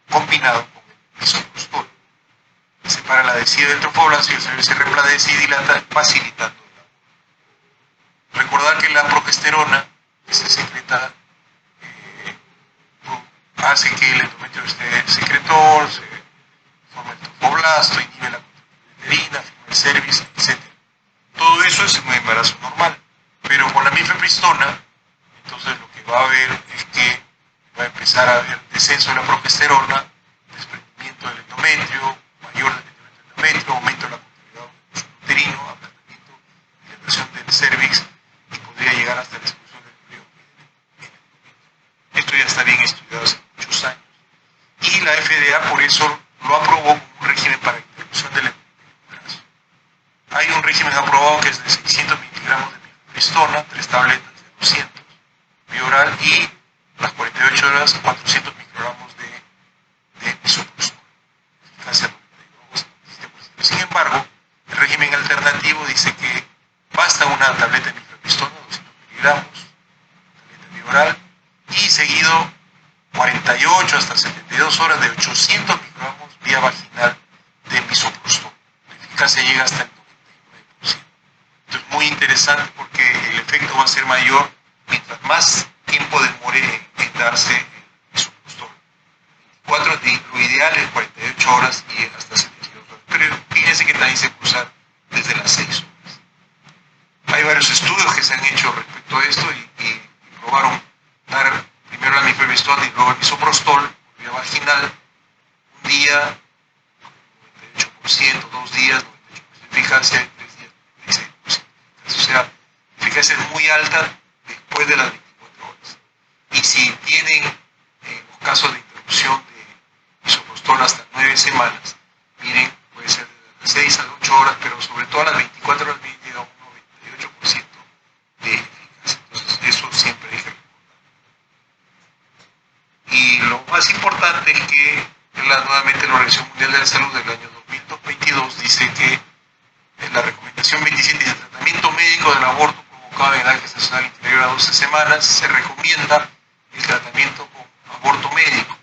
combinado con el misoprostol. Separa la adhesiva del trofoblasto y se repladece y dilata, facilitando el aborto. Recordar que la progesterona que se secreta hace que el endometrio esté secretor, se forma el trofoblasto, inhibe la contractilidad uterina, firma el cervix, etc. Todo eso es un embarazo normal, pero con la mifepristona, entonces lo que va a haber es que va a empezar a haber descenso de la progesterona, desprendimiento del endometrio, mayor desprendimiento del endometrio, aumento de la contractilidad uterino, aplanamiento y dilatación del cervix, y podría llegar hasta la expulsión del embrión en el endometrio. Esto ya está bien estudiado hace muchos años. Y la FDA por eso lo aprobó como un régimen para interrupción del embarazo. Hay un régimen aprobado que es de 600 miligramos de mifepristona, 3 tabletas de 200, vía oral, y las 48 horas 400 microgramos de misoprostol. Eficacia 97%. Sin embargo, el régimen alternativo dice que basta una tableta de mifepristona, 200 miligramos, tableta vía oral, y seguido 48 hasta 72 horas de 800 microgramos vía vaginal de misoprostol. La eficacia llega hasta el 99%. Esto es muy interesante porque el efecto va a ser mayor mientras más tiempo demore en darse el misoprostol. 24, lo ideal es 48 horas y hasta 72 horas. Pero fíjense que también se puede usar desde las 6 horas. Hay varios estudios que se han hecho respecto a esto y probaron dar primero la mifepristona y luego el misoprostol vía vaginal, un día 98%, 2 días 98% de eficacia y 3 días 96% de eficacia. O sea, la eficacia es muy alta después de las 24 horas. Y si tienen los casos de interrupción de misoprostol hasta 9 semanas, miren, puede ser de las 6 a las 8 horas, pero sobre todo a las 24 horas llega a un 98% de eficacia. Entonces, eso siempre hay que recordar. Y lo más importante es que nuevamente la Organización Mundial de la Salud del año 2022 dice que en la recomendación 27 de tratamiento médico del aborto provocado en edad gestacional inferior a 12 semanas se recomienda el tratamiento con aborto médico,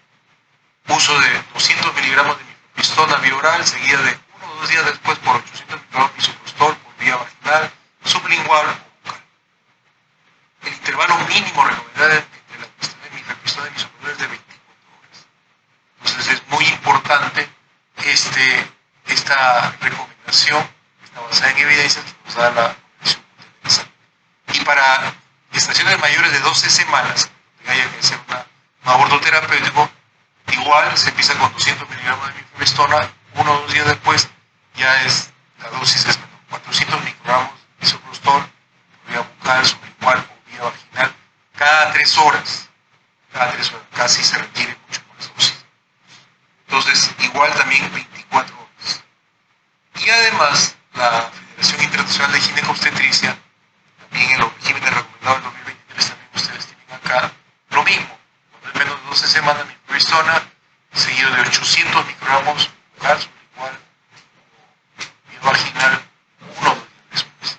uso de 200 miligramos de mifepristona vía oral seguida de 1 o 2 días después por 800 miligramos de misoprostol por vía vaginal, sublingual o bucal. El intervalo mínimo recomendado entre la cuestión de mifepristona y misoprostol es de 24 horas. Entonces es muy importante esta recomendación, está basada en evidencia que nos da la Organización Mundial de la Salud. Y para gestaciones mayores de 12 semanas, que haya que hacer un aborto terapéutico, igual se empieza con 200 miligramos de mifepristona, 1 o 2 días después ya la dosis es menor, 400 microgramos de misoprostol, vía bucal, sublingual o vía vaginal, cada 3 horas. Cada 3 horas, casi se requiere mucho más dosis. Entonces, igual también 24 horas. Y además, la Federación Internacional de Ginecobstetricia, también en los regímenes recomendados del 2023, también ustedes tienen acá lo mismo. Cuando es menos de 12 semanas, mifepristona, seguido de 800 microgramos, sublingual o vía vaginal, 1 o 2 días después.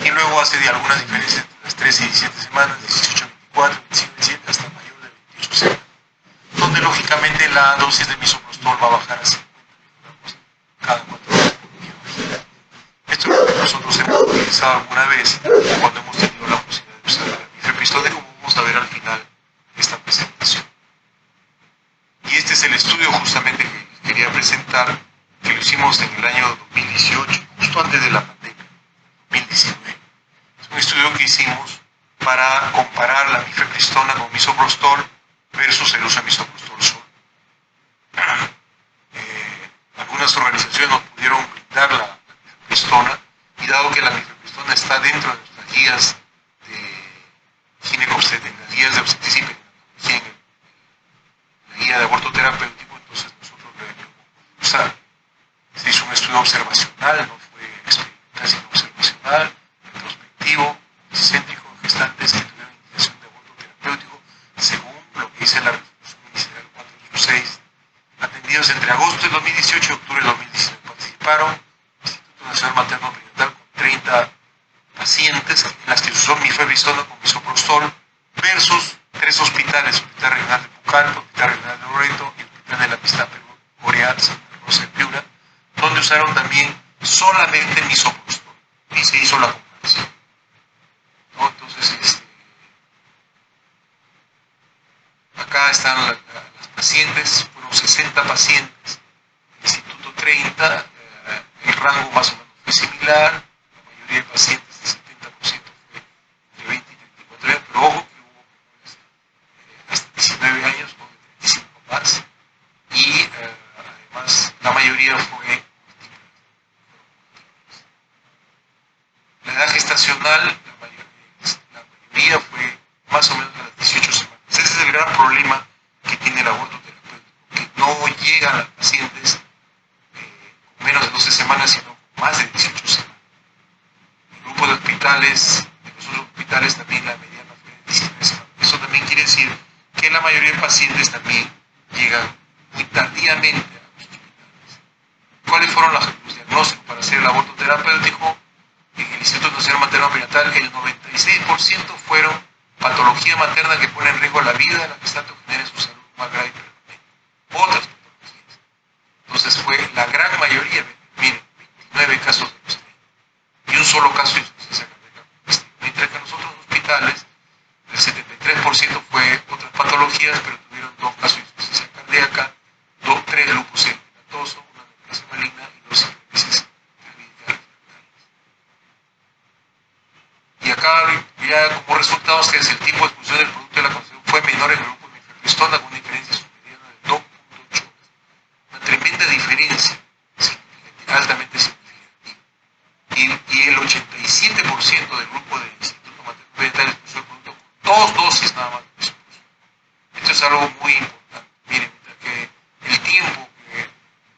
Y luego hace de algunas diferencias entre las 13 y 17 semanas, 18, 24, 25, 27, hasta mayor de 28 semanas, donde lógicamente la dosis de misoprostol va a bajar a 50 microgramos cada 4 horas por vía vaginal. Esto es lo que nosotros hemos utilizado alguna vez cuando hemos tenido la posibilidad de usar la mifepristona, como vamos a ver al final de esta presentación. Y este es el estudio justamente que quería presentar, que lo hicimos en el año 2018, justo antes de la pandemia, 2019. Es un estudio que hicimos para comparar la mifepristona con misoprostol versus el uso de misoprostol solo. Algunas organizaciones nos pudieron brindar la mifepristona, y dado que la mifepristona está dentro de nuestras guías de ginecobstetricia, en las guías de obstetricia y ginecología, en la guía de aborto terapéutico, entonces nosotros lo debemos usar. Se hizo un estudio observacional, no fue experimental, sino observacional, retrospectivo, céntrico, gestantes que tuvieron indicación de aborto terapéutico, según lo que dice la resolución ministerial 486, atendidos entre agosto de 2018 y octubre de 2019. Participaron el Instituto Nacional Materno Perinatal con 30 pacientes, en las que se usó mifepristona con misoprostol, versus 3 hospitales: Hospital Regional de Pucallpa, Hospital Regional de Loreto y el Hospital de la Amistad Perú, Boreal, Santa Rosa de Piura, donde usaron también solamente misoprostol, y se hizo la comparación, ¿no? Entonces, acá están las pacientes, fueron 60 pacientes, el Instituto 30, el rango más o menos fue similar, la mayoría de pacientes, el 70% fue entre 20 y 34 años, pero ojo que hubo hasta 19 años, con 35 más, y además la mayoría fue. La edad gestacional, la mayoría fue más o menos a las 18 semanas. Ese es el gran problema que tiene el aborto terapéutico, que no llegan las pacientes con menos de 12 semanas, sino con más de 18 semanas. El grupo de hospitales, de los otros hospitales, también la mediana fue de 19 semanas. Eso también quiere decir que la mayoría de pacientes también llegan muy tardíamente a los hospitales. ¿Cuáles fueron los diagnósticos para hacer el aborto terapéutico? En el Instituto Nacional Materno Perinatal, el 96% fueron patología materna que pone en riesgo la vida de la gestante o genera su salud más grave y permanente. Otras patologías. Entonces fue la gran mayoría, miren, 29 casos de leucemia y un solo caso de insuficiencia cardíaca. Mientras que en los otros hospitales, el 73% fue otras patologías, pero tuvieron 2 casos de insuficiencia cardíaca, 3 lupus eritematoso, una neoplasia maligna y 2 hipófisis. Y acá ya como resultados que el tiempo de expulsión del producto de la concepción fue menor en el grupo de mifepristona, con una diferencia superior de 2.8 horas. Una tremenda diferencia, altamente significativa. Y el 87% del grupo del Instituto Materno Perinatal expulsó el producto con 2 dosis nada más de misoprostol. Esto es algo muy importante. Miren, mientras que el tiempo que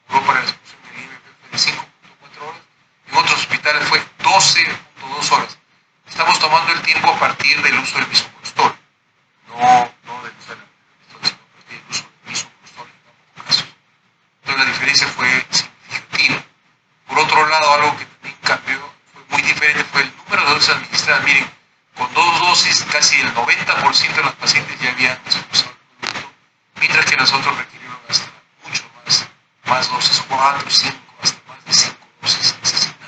duró para la expulsión del IMP fue de 5.4 horas, en otros hospitales fue 12.2 horas. Estamos tomando el tiempo a partir del uso del misoprostol, no del uso de la mifepristona, sino a partir del uso del misoprostol en ambos casos. Entonces la diferencia fue significativa. Por otro lado, algo que también cambió, fue muy diferente, fue el número de dosis administradas. Miren, con 2 dosis casi el 90% de los pacientes ya habían expulsado el producto, mientras que los otros requirieron hasta mucho más dosis, 4, 5, hasta más de 5 dosis necesitaban.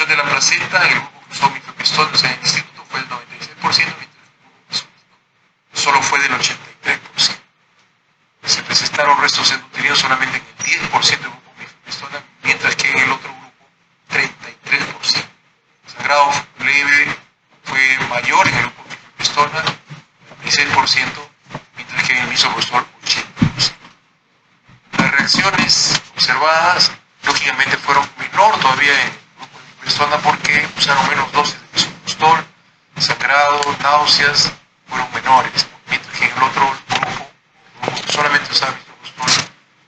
De la placenta, el grupo que usó mifepristona, o sea, en el instituto fue el 96%, mientras que el grupo solo fue del 83%. Se presentaron restos endoterinos solamente en el 10% del grupo mifepristona, mientras que en el otro grupo 33%. El sangrado leve fue mayor en el grupo mifepristona, 26%, mientras que en el misoprostol 80%. Las reacciones observadas, lógicamente, fueron menor todavía en porque usaron menos dosis de misoprostol, sangrado, náuseas fueron menores, mientras que en el otro grupo que solamente usaba misoprostol,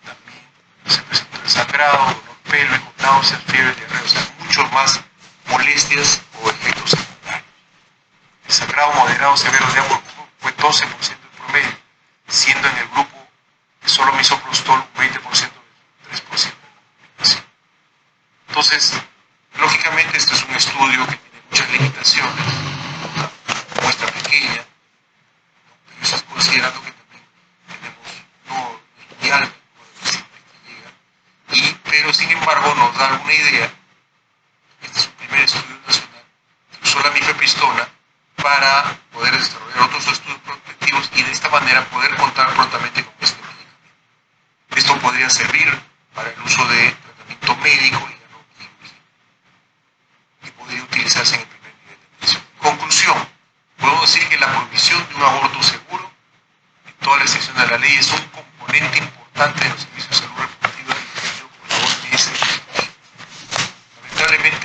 también se presentó el sangrado, dolor pélvico, náuseas, fiebre, diarrea, o sea, muchos más molestias o efectos secundarios. El sangrado moderado severo de ambos grupos fue 12% en promedio, siendo en el grupo de solo misoprostol un 20% del 3% de la población. Entonces, lógicamente, este es un estudio que tiene muchas limitaciones, una muestra pequeña, pero eso es considerando que también tenemos no mundial de pacientes que llegan, pero sin embargo nos da alguna idea. Este es un primer estudio nacional que usó la mifepristona para poder desarrollar otros estudios prospectivos y de esta manera poder contar prontamente con este medicamento. Esto podría servir para el uso de tratamiento médico y podría utilizarse en el primer nivel de atención. Conclusión,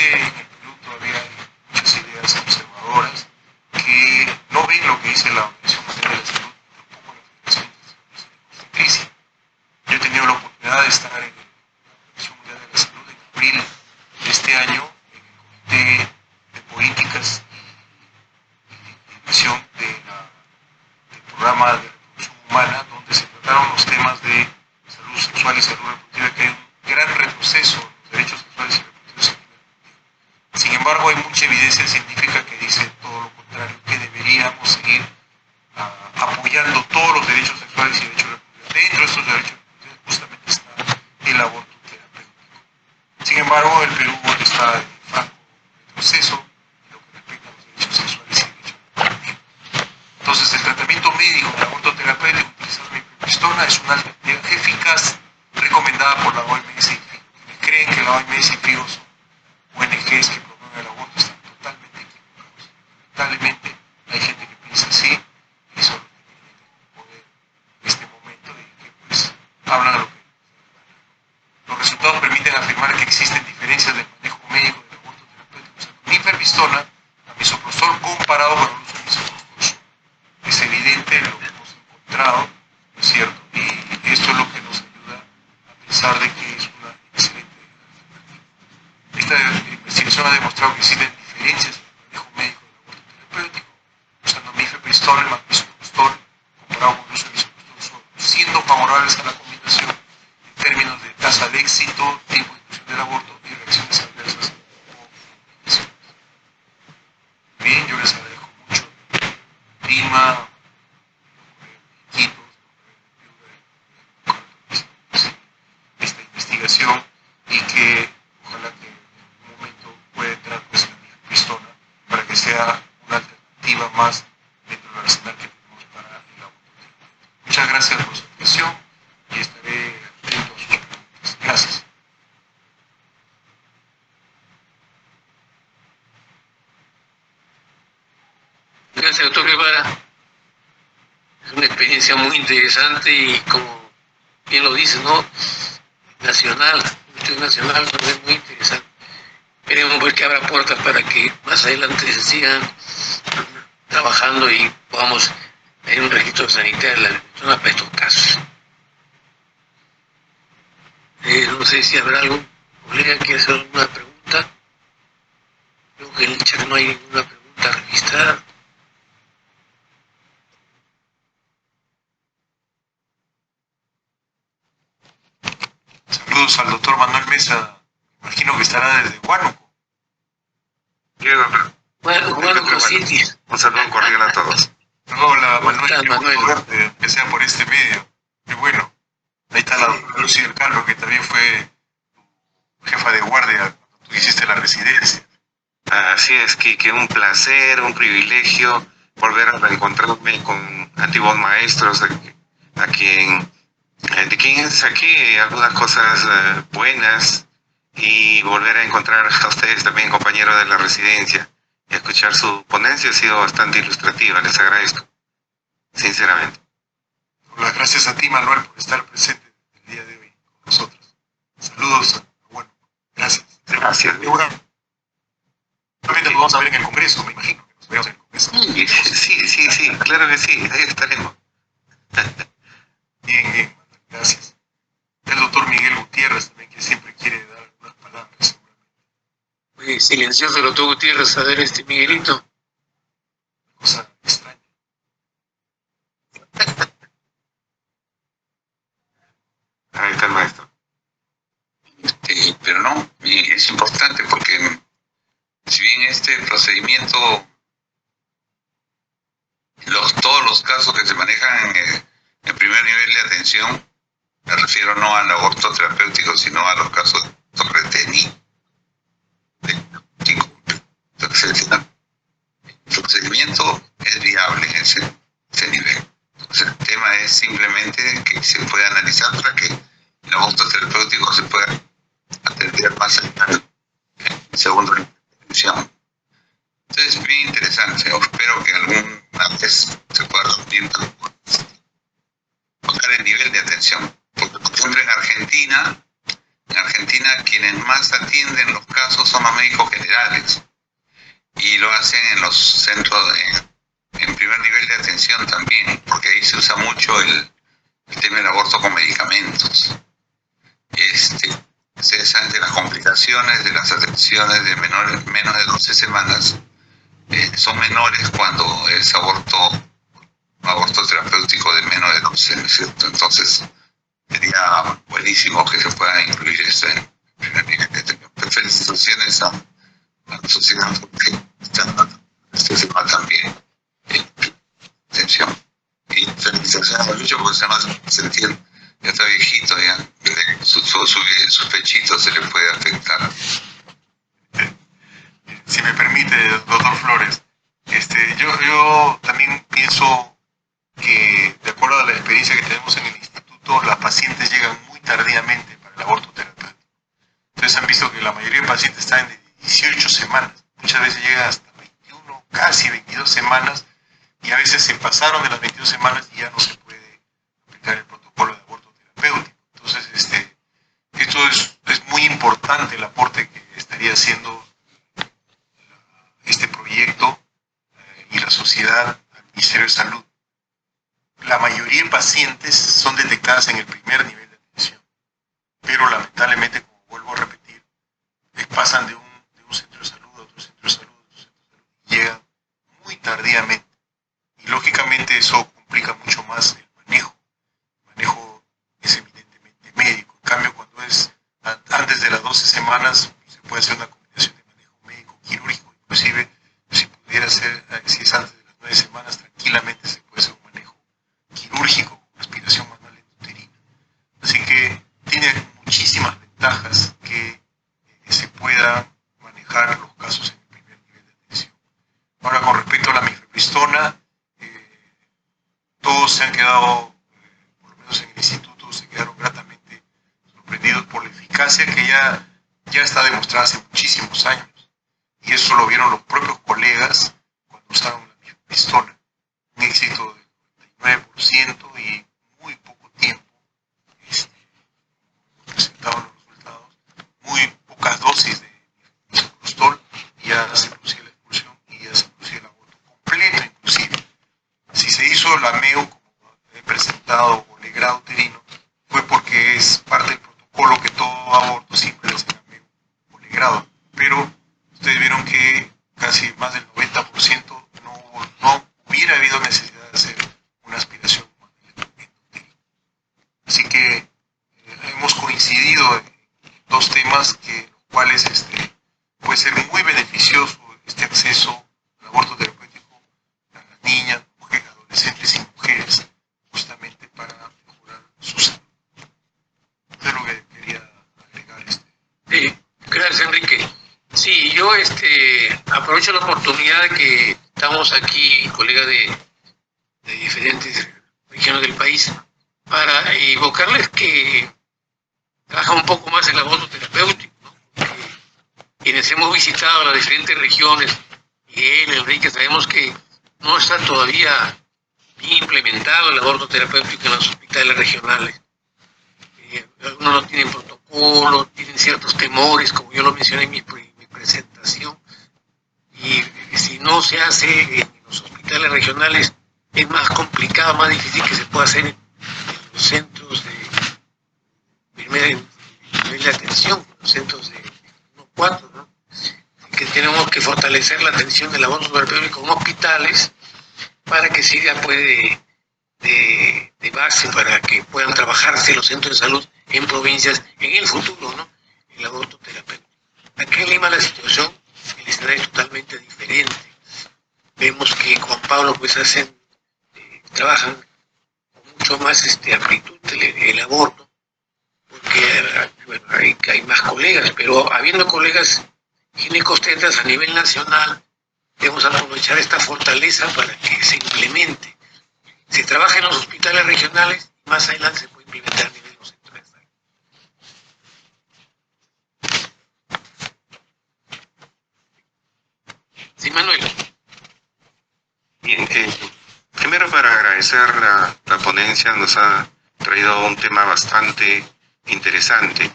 Lamentablemente en el Perú todavía hay muchas ideas conservadoras que no ven lo que dice la Organización Mundial de la Salud, tampoco la Federación Internacional de Crisis. Yo he tenido la oportunidad de estar en la Organización Mundial de la Salud en abril de este año en el Comité de Políticas y Visión del Programa de Reproducción Humana, donde se trataron los temas de salud sexual y salud reproductiva, que hay un gran retroceso en los derechos sexuales y reproductivos a nivel mundial. Sin embargo, hay mucha evidencia científica que dice todo lo contrario, que deberíamos seguir apoyando todos los derechos sexuales y derechos reproductivos. Dentro de estos derechos reproductivos justamente está el aborto terapéutico. Sin embargo, el Perú está en franco retroceso en lo que respecta a los derechos sexuales y derechos reproductivos. Entonces, el tratamiento médico del aborto terapéutico utilizando mifepristona es una alternativa eficaz recomendada por la OMS y FIGO. Quienes creen que la OMS y FIGO son ONGs que promueven el aborto están totalmente equivocados. Lamentablemente, hay gente que piensa así y son los que tienen el poder en este momento y que pues hablan a lo que les da la gana. Los resultados permiten afirmar que existen diferencias del manejo médico del aborto terapéutico usando mifepristona a misoprostol comparado con el uso de misoprostol. Es evidente lo que hemos encontrado, ¿no es cierto? Y esto es lo que nos ayuda a pensar de que es una excelente alternativa. Esta investigación ha demostrado que existen diferencias en el manejo médico del aborto terapéutico usando mifepristol más misoprostol comparado con el uso de misoprostol solo, siendo favorables a la combinación en términos de tasa de éxito, tiempo de inducción del aborto y reacciones adversas o complicaciones. Bien, yo les agradezco mucho Lima, esta investigación y que ojalá que en algún momento pueda entrar pues la mifepristona para que sea una alternativa más dentro del arsenal que tenemos para el aborto terapéutico. Muchas gracias por su atención y estaré atento a sus preguntas. Gracias. Gracias, doctor Guevara. Es una experiencia muy interesante y como bien lo dice, ¿no? Nacional, internacional, es muy interesante. Esperemos ver que abra puertas para que más adelante se sigan trabajando y podamos tener un registro sanitario de la persona para estos casos. No sé si habrá algún colega que quiera hacer alguna pregunta. Creo que en el chat no hay ninguna pregunta registrada. Saludos al doctor Manuel Mesa, me imagino que estará desde Huánuco. Huánuco City. Un saludo cordial a todos. Hola Manuel. Manuel, que sea por este medio. Qué bueno. Ahí está la doctora Lucía del Carlos, que también fue jefa de guardia cuando tú hiciste la residencia. Así es, Quique, un placer, un privilegio volver a reencontrarme con antiguos maestros de quien saqué algunas cosas buenas y volver a encontrar a ustedes también, compañeros de la residencia, y escuchar su ponencia ha sido bastante ilustrativa. Les agradezco, sinceramente. Hola, gracias a ti, Manuel, por estar presente el día de hoy con nosotros. Saludos. Bueno, gracias. Gracias. Seguramente nos vamos a ver en el Congreso, me imagino que nos veremos en el Congreso. Sí, claro que sí, ahí estaremos. Bien, Manuel, gracias. El doctor Miguel Gutiérrez también, que siempre quiere dar algunas palabras, seguramente. Muy silencioso el doctor Gutiérrez, a ver Miguelito. Cosa extraña. Ahí está el maestro. Pero no, y es importante porque si bien este procedimiento, todos los casos que se manejan en primer nivel de atención, me refiero no al aborto terapéutico, sino a los casos de TENI, el procedimiento es viable en ese nivel. Entonces, el tema es simplemente que se pueda analizar para que el aborto terapéutico se pueda atender más allá en segundo intervención. Entonces, bien interesante. Yo espero que alguna vez se pueda reunir bajar el nivel de atención. Porque, por ejemplo, en Argentina quienes quienes más atienden los casos son los médicos generales y lo hacen en los centros en primer nivel de atención también, porque ahí se usa mucho el tema del aborto con medicamentos. Ustedes saben de las complicaciones de las atenciones de menores, menos de 12 semanas, son menores cuando es aborto terapéutico de menos de 12, ¿no es cierto? Entonces, sería buenísimo que se pueda incluir eso en primer nivel de atención. Felicitaciones a la sociedad porque están dando este tema también en atención. Y felicitaciones a Lucho porque se nos sentir, ya está viejito, ya su pechito se le puede afectar. Si me permite, doctor Flores, yo también pienso que, de acuerdo a la experiencia que tenemos en el instituto, las pacientes llegan muy tardíamente para el aborto terapéutico. Ustedes han visto que la mayoría de pacientes están de 18 semanas, muchas veces llegan hasta 21, casi 22 semanas, y a veces se pasaron de las 22 semanas y ya no se puede aplicar el protocolo de aborto terapéutico. Entonces, esto es muy importante el aporte que estaría haciendo este proyecto y la sociedad al Ministerio de Salud. La mayoría de pacientes son detectadas en el primer nivel de atención, pero lamentablemente, como vuelvo a repetir, pasan de un centro de salud a otro centro de salud, y llegan muy tardíamente. Y lógicamente eso complica mucho más el manejo. El manejo es evidentemente médico. En cambio, cuando es antes de las 12 semanas, se puede hacer una combinación de manejo médico, quirúrgico, inclusive si pudiera ser, si es antes de las 9 semanas, tranquilamente se puede hacer un manejo quirúrgico con aspiración manual endouterina. Así que tiene muchísimas ventajas que se puedan manejar los casos en el primer nivel de atención. Ahora, con respecto a la mifepristona, todos se han quedado, por lo menos en el instituto, se quedaron gratamente sorprendidos por la eficacia que ya está demostrada hace muchísimos años. Y eso lo vieron los propios colegas cuando usaron la mifepristona. Un éxito del 99% y muy poco tiempo presentaban los resultados. Muy pocas dosis de misoprostol y ya se producía la expulsión y ya se producía el aborto completo inclusive. Si se hizo la MEO, como he presentado, o legrado uterino, fue porque es parte del protocolo que todo aborto siempre le hace la MEO o legrado. Pero ustedes vieron que casi más del 90% no hubiera habido necesidad de hacer una aspiración endouterina. Así que hemos coincidido en dos temas que los cuales puede ser muy beneficioso este acceso al aborto terapéutico a las niñas, mujeres, adolescentes y mujeres, justamente para mejorar su salud. Eso es lo que quería agregar. Gracias, Enrique. Sí, yo aprovecho la oportunidad de que estamos aquí, colegas de diferentes regiones del país, para evocarles que trabaja un poco más el aborto terapéutico, ¿no? Porque quienes hemos visitado las diferentes regiones, Miguel, Enrique, sabemos que no está todavía bien implementado el aborto terapéutico en los hospitales regionales. Algunos no tienen protocolo, tienen ciertos temores, como yo lo mencioné en mi presentación, y si no se hace en los hospitales regionales es más complicado, más difícil que se pueda hacer en los centros de primer nivel de atención, los centros de 1-4, ¿no? Que tenemos que fortalecer la atención del aborto terapéutico en hospitales para que sirva pues de base para que puedan trabajarse los centros de salud en provincias en el futuro, ¿no? El aborto terapéutico. Aquí en Lima la situación, el escenario es totalmente diferente. Vemos que en Juan Pablo pues trabajan con mucho más amplitud el aborto, porque bueno, hay más colegas, pero habiendo colegas ginecobstetras a nivel nacional, debemos aprovechar esta fortaleza para que se implemente. Se trabaja en los hospitales regionales y más adelante se puede implementar a nivel de los centros de salud. Sí, Manuel. Bien, primero para agradecer la ponencia, nos ha traído un tema bastante interesante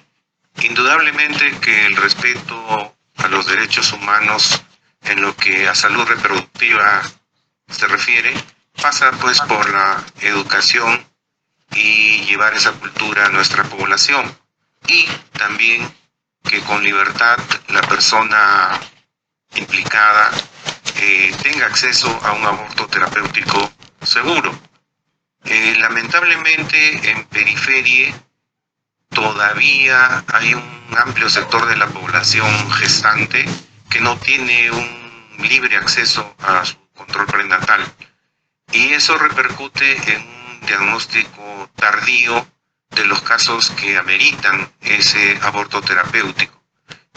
Indudablemente que el respeto a los derechos humanos en lo que a salud reproductiva se refiere pasa pues por la educación y llevar esa cultura a nuestra población, y también que con libertad la persona implicada tenga acceso a un aborto terapéutico seguro. Lamentablemente en periferia todavía hay un amplio sector de la población gestante que no tiene un libre acceso a su control prenatal, y eso repercute en un diagnóstico tardío de los casos que ameritan ese aborto terapéutico,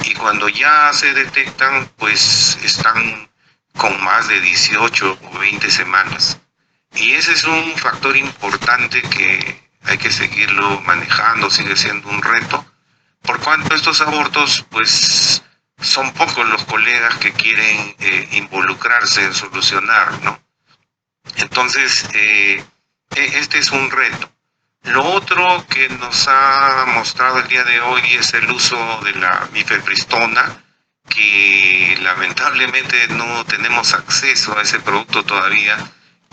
y cuando ya se detectan pues están con más de 18 o 20 semanas, y ese es un factor importante que hay que seguirlo manejando, sigue siendo un reto, por cuanto estos abortos pues son pocos los colegas que quieren involucrarse en solucionar, ¿no? Entonces, este es un reto. Lo otro que nos ha mostrado el día de hoy es el uso de la mifepristona, que lamentablemente no tenemos acceso a ese producto todavía,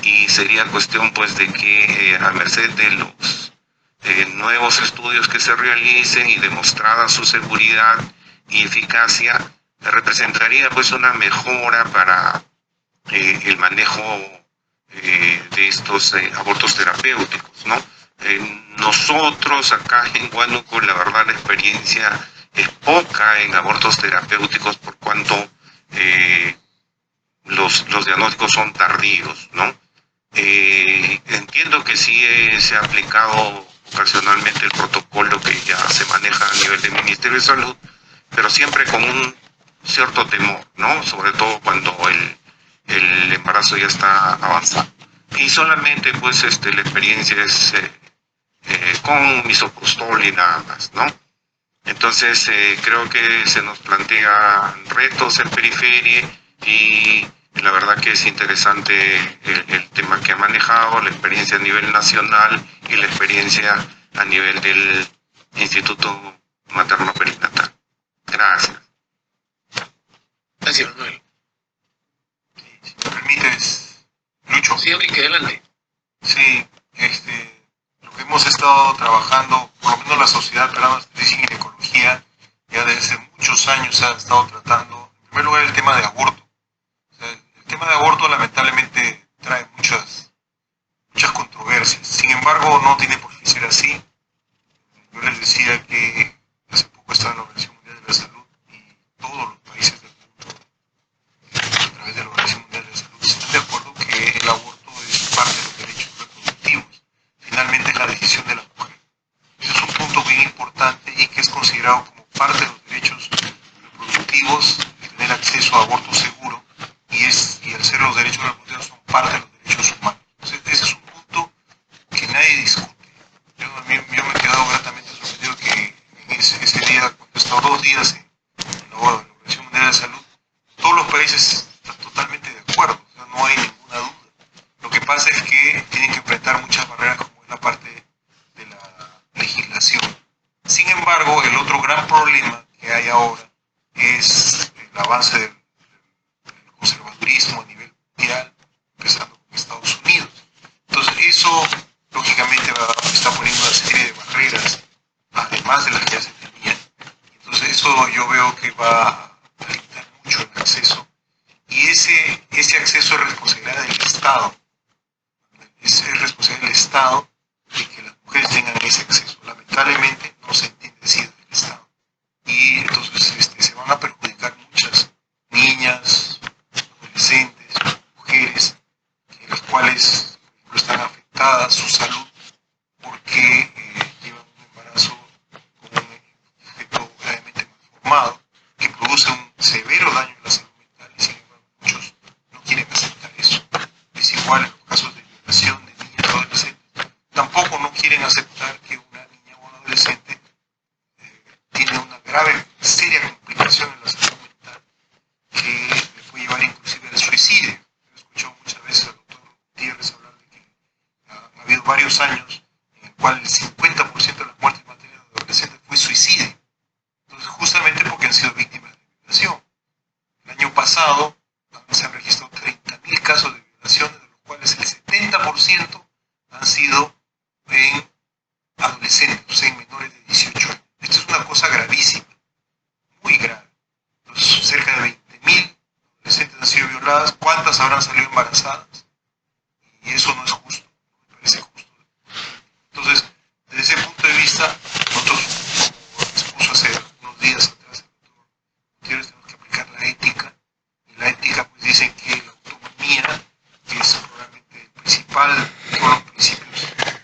y sería cuestión pues de que a merced de los nuevos estudios que se realicen y demostrada su seguridad y eficacia, representaría pues una mejora para el manejo de estos abortos terapéuticos, ¿no? Nosotros acá en Huánuco, la verdad, la experiencia es poca en abortos terapéuticos por cuanto los diagnósticos son tardíos, ¿no? Entiendo que sí se ha aplicado ocasionalmente el protocolo que ya se maneja a nivel del Ministerio de Salud, pero siempre con un cierto temor, ¿no? Sobre todo cuando el embarazo ya está avanzado. Y solamente pues la experiencia es con misoprostol y nada más, ¿no? Entonces creo que se nos plantean retos en periferia, y la verdad que es interesante el tema que ha manejado, la experiencia a nivel nacional y la experiencia a nivel del Instituto Materno Perinatal. Gracias. Gracias, Manuel. Si me permites, Lucho. Sí, Enrique, adelante. Sí, lo que hemos estado trabajando, por lo menos la Sociedad Peruana de Obstetricia y Ginecología, ya desde muchos años ha estado tratando, en primer lugar, el tema de aborto. O sea, el tema de aborto lamentablemente trae muchas controversias. Sin embargo, no tiene por qué ser así. Yo les decía que hace poco estaba en la Organización Mundial de la Salud, y todos los países del mundo, a través de la Organización Mundial de la Salud, están de acuerdo que el aborto es parte de los derechos reproductivos. Finalmente es la decisión de la mujer. Ese es un punto bien importante y que es considerado como parte de los derechos reproductivos, tener acceso a aborto seguro, y al ser los derechos reproductivos son parte de los derechos humanos. Entonces, ese es un punto que nadie discute. Yo me he quedado gratamente sorprendido que en ese día, cuando he estado 2 días en la Organización Mundial de la Salud, todos los países están totalmente de acuerdo, o sea, no hay ninguna duda. Lo que pasa es que tienen que enfrentar muchas barreras, como es la parte de la legislación. Sin embargo, el otro gran problema que hay ahora es el avance del conservadurismo a nivel mundial, empezando con Estados Unidos. Entonces, eso lógicamente está poniendo una serie de barreras, además de las que ya se tenían. Entonces, eso yo veo que va a limitar mucho el acceso. Y ese acceso es responsabilidad del Estado. Es responsabilidad del Estado de que las mujeres tengan ese acceso. Lamentablemente no se entiende así del Estado. Y entonces se van a perjudicar muchas niñas, adolescentes, mujeres, las cuales por ejemplo, están afectadas su salud porque llevan un embarazo con un feto gravemente malformado que produce un severo daño en la salud mental, y sin embargo muchos no quieren aceptar eso. Es igual en los casos de violación de niñas o adolescentes. Tampoco no quieren aceptar que una niña o un adolescente tiene una grave, seria complicación en la salud mental que le puede llevar inclusive al suicidio. He escuchado muchas veces al doctor Gutiérrez hablar de que ha habido varios años en el cual el 50% de las muertes maternales de adolescentes fue suicidio. cosa gravísima, muy grave. Entonces, cerca de 20.000 adolescentes han sido violadas. ¿Cuántas habrán salido embarazadas? Y eso no es justo, no me parece justo. Entonces, desde ese punto de vista, nosotros, como expuso hace unos días atrás el doctor Gutiérrez, tenemos que aplicar la ética. Y la ética, pues dicen que la autonomía, que es probablemente el principal de todos los principios de la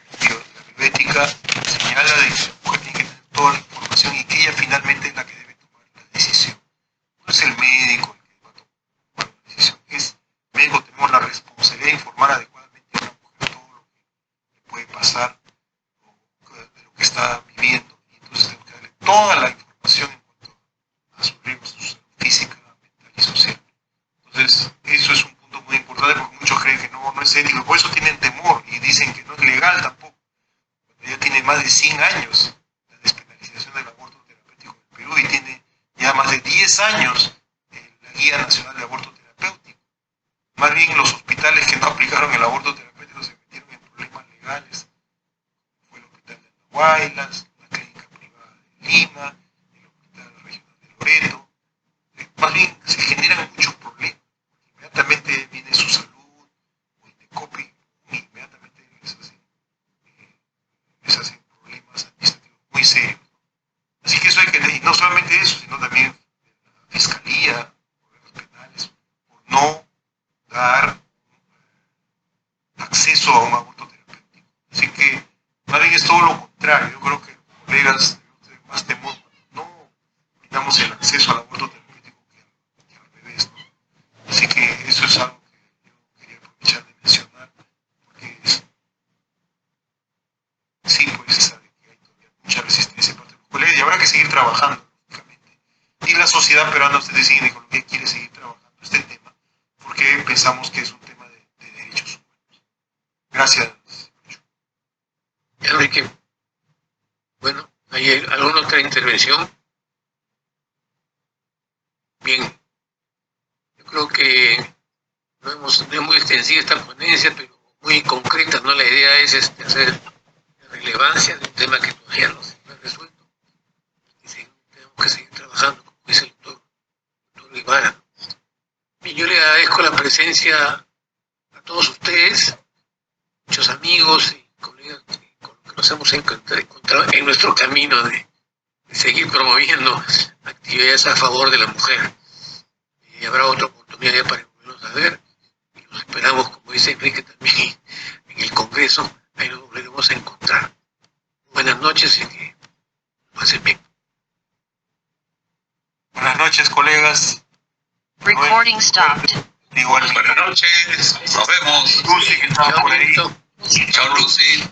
bioética, señala de que la mujer tiene que tener toda la información y que ella finalmente es la que debe tomar la decisión. No es el médico el que va a tomar la decisión, es el médico. Tenemos la responsabilidad de informar adecuadamente a una mujer todo lo que le puede pasar, de lo que está viviendo, y entonces tenemos que darle toda la información en cuanto a sus riesgos, su salud física, mental y social. Entonces, eso es un punto muy importante porque muchos creen que no es ético, por eso tienen temor y dicen que no es legal tampoco. Cuando ya tiene más de 100 años la despenalización del aborto terapéutico en el Perú y tiene ya más de 10 años la Guía Nacional de Aborto Terapéutico. Más bien los hospitales que no aplicaron el aborto terapéutico se metieron en problemas legales. Fue el hospital de Andahuaylas, una clínica privada de Lima, el hospital regional de Loreto. Más bien se generan muchos problemas. Inmediatamente viene su salud, o Indecopi, y inmediatamente les hacen problemas administrativos muy serios. Así que eso hay que leer, y no solamente eso, sino también la fiscalía, problemas penales, por no dar acceso a un aborto terapéutico. Así que más bien es todo lo contrario. Yo creo que los colegas debemos tener más temor cuando no brindamos el acceso al aborto terapéutico que al revés, ¿no? Así que eso es algo que yo quería aprovechar de mencionar, porque sí, pues se sabe que hay todavía mucha resistencia de parte de los colegas y habrá que seguir trabajando, lógicamente. Y la sociedad peruana, ustedes siguen de Colombia, quiere seguir trabajando este tema, porque pensamos que es un tema de derechos humanos. Gracias. Enrique, bueno, ¿hay alguna otra intervención? Bien, yo creo que no es muy extensiva esta ponencia, pero muy concreta, ¿no? La idea es hacer la relevancia de un tema que todavía no se ha resuelto. Y tenemos que seguir trabajando, como dice el doctor Guevara. Y yo le agradezco la presencia a todos ustedes, muchos amigos y colegas con los que nos hemos encontrado en nuestro camino de seguir promoviendo actividades a favor de la mujer. Y habrá otra oportunidad para volvernos a ver. Y nos esperamos, como dice Enrique también, en el Congreso. Ahí nos volveremos a encontrar. Buenas noches y que pasen bien. Buenas noches, colegas. Recording stopped. Igual, Buenas noches, nos vemos. Lucy, que estaba por ahí. Chao, Lucy.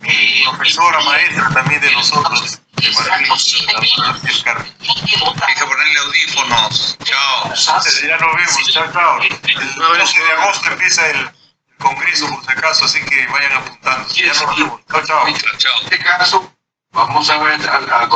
Y profesora, maestra también de nosotros, de Marqués, de la Universidad del Carmen. Hay que ponerle audífonos. Chao. Ya nos vemos, chao, chao. El 12 de agosto empieza el Congreso, por si acaso, así que vayan apuntando. Ya nos vemos. Chao, chao. Chao. En este caso, vamos a ver a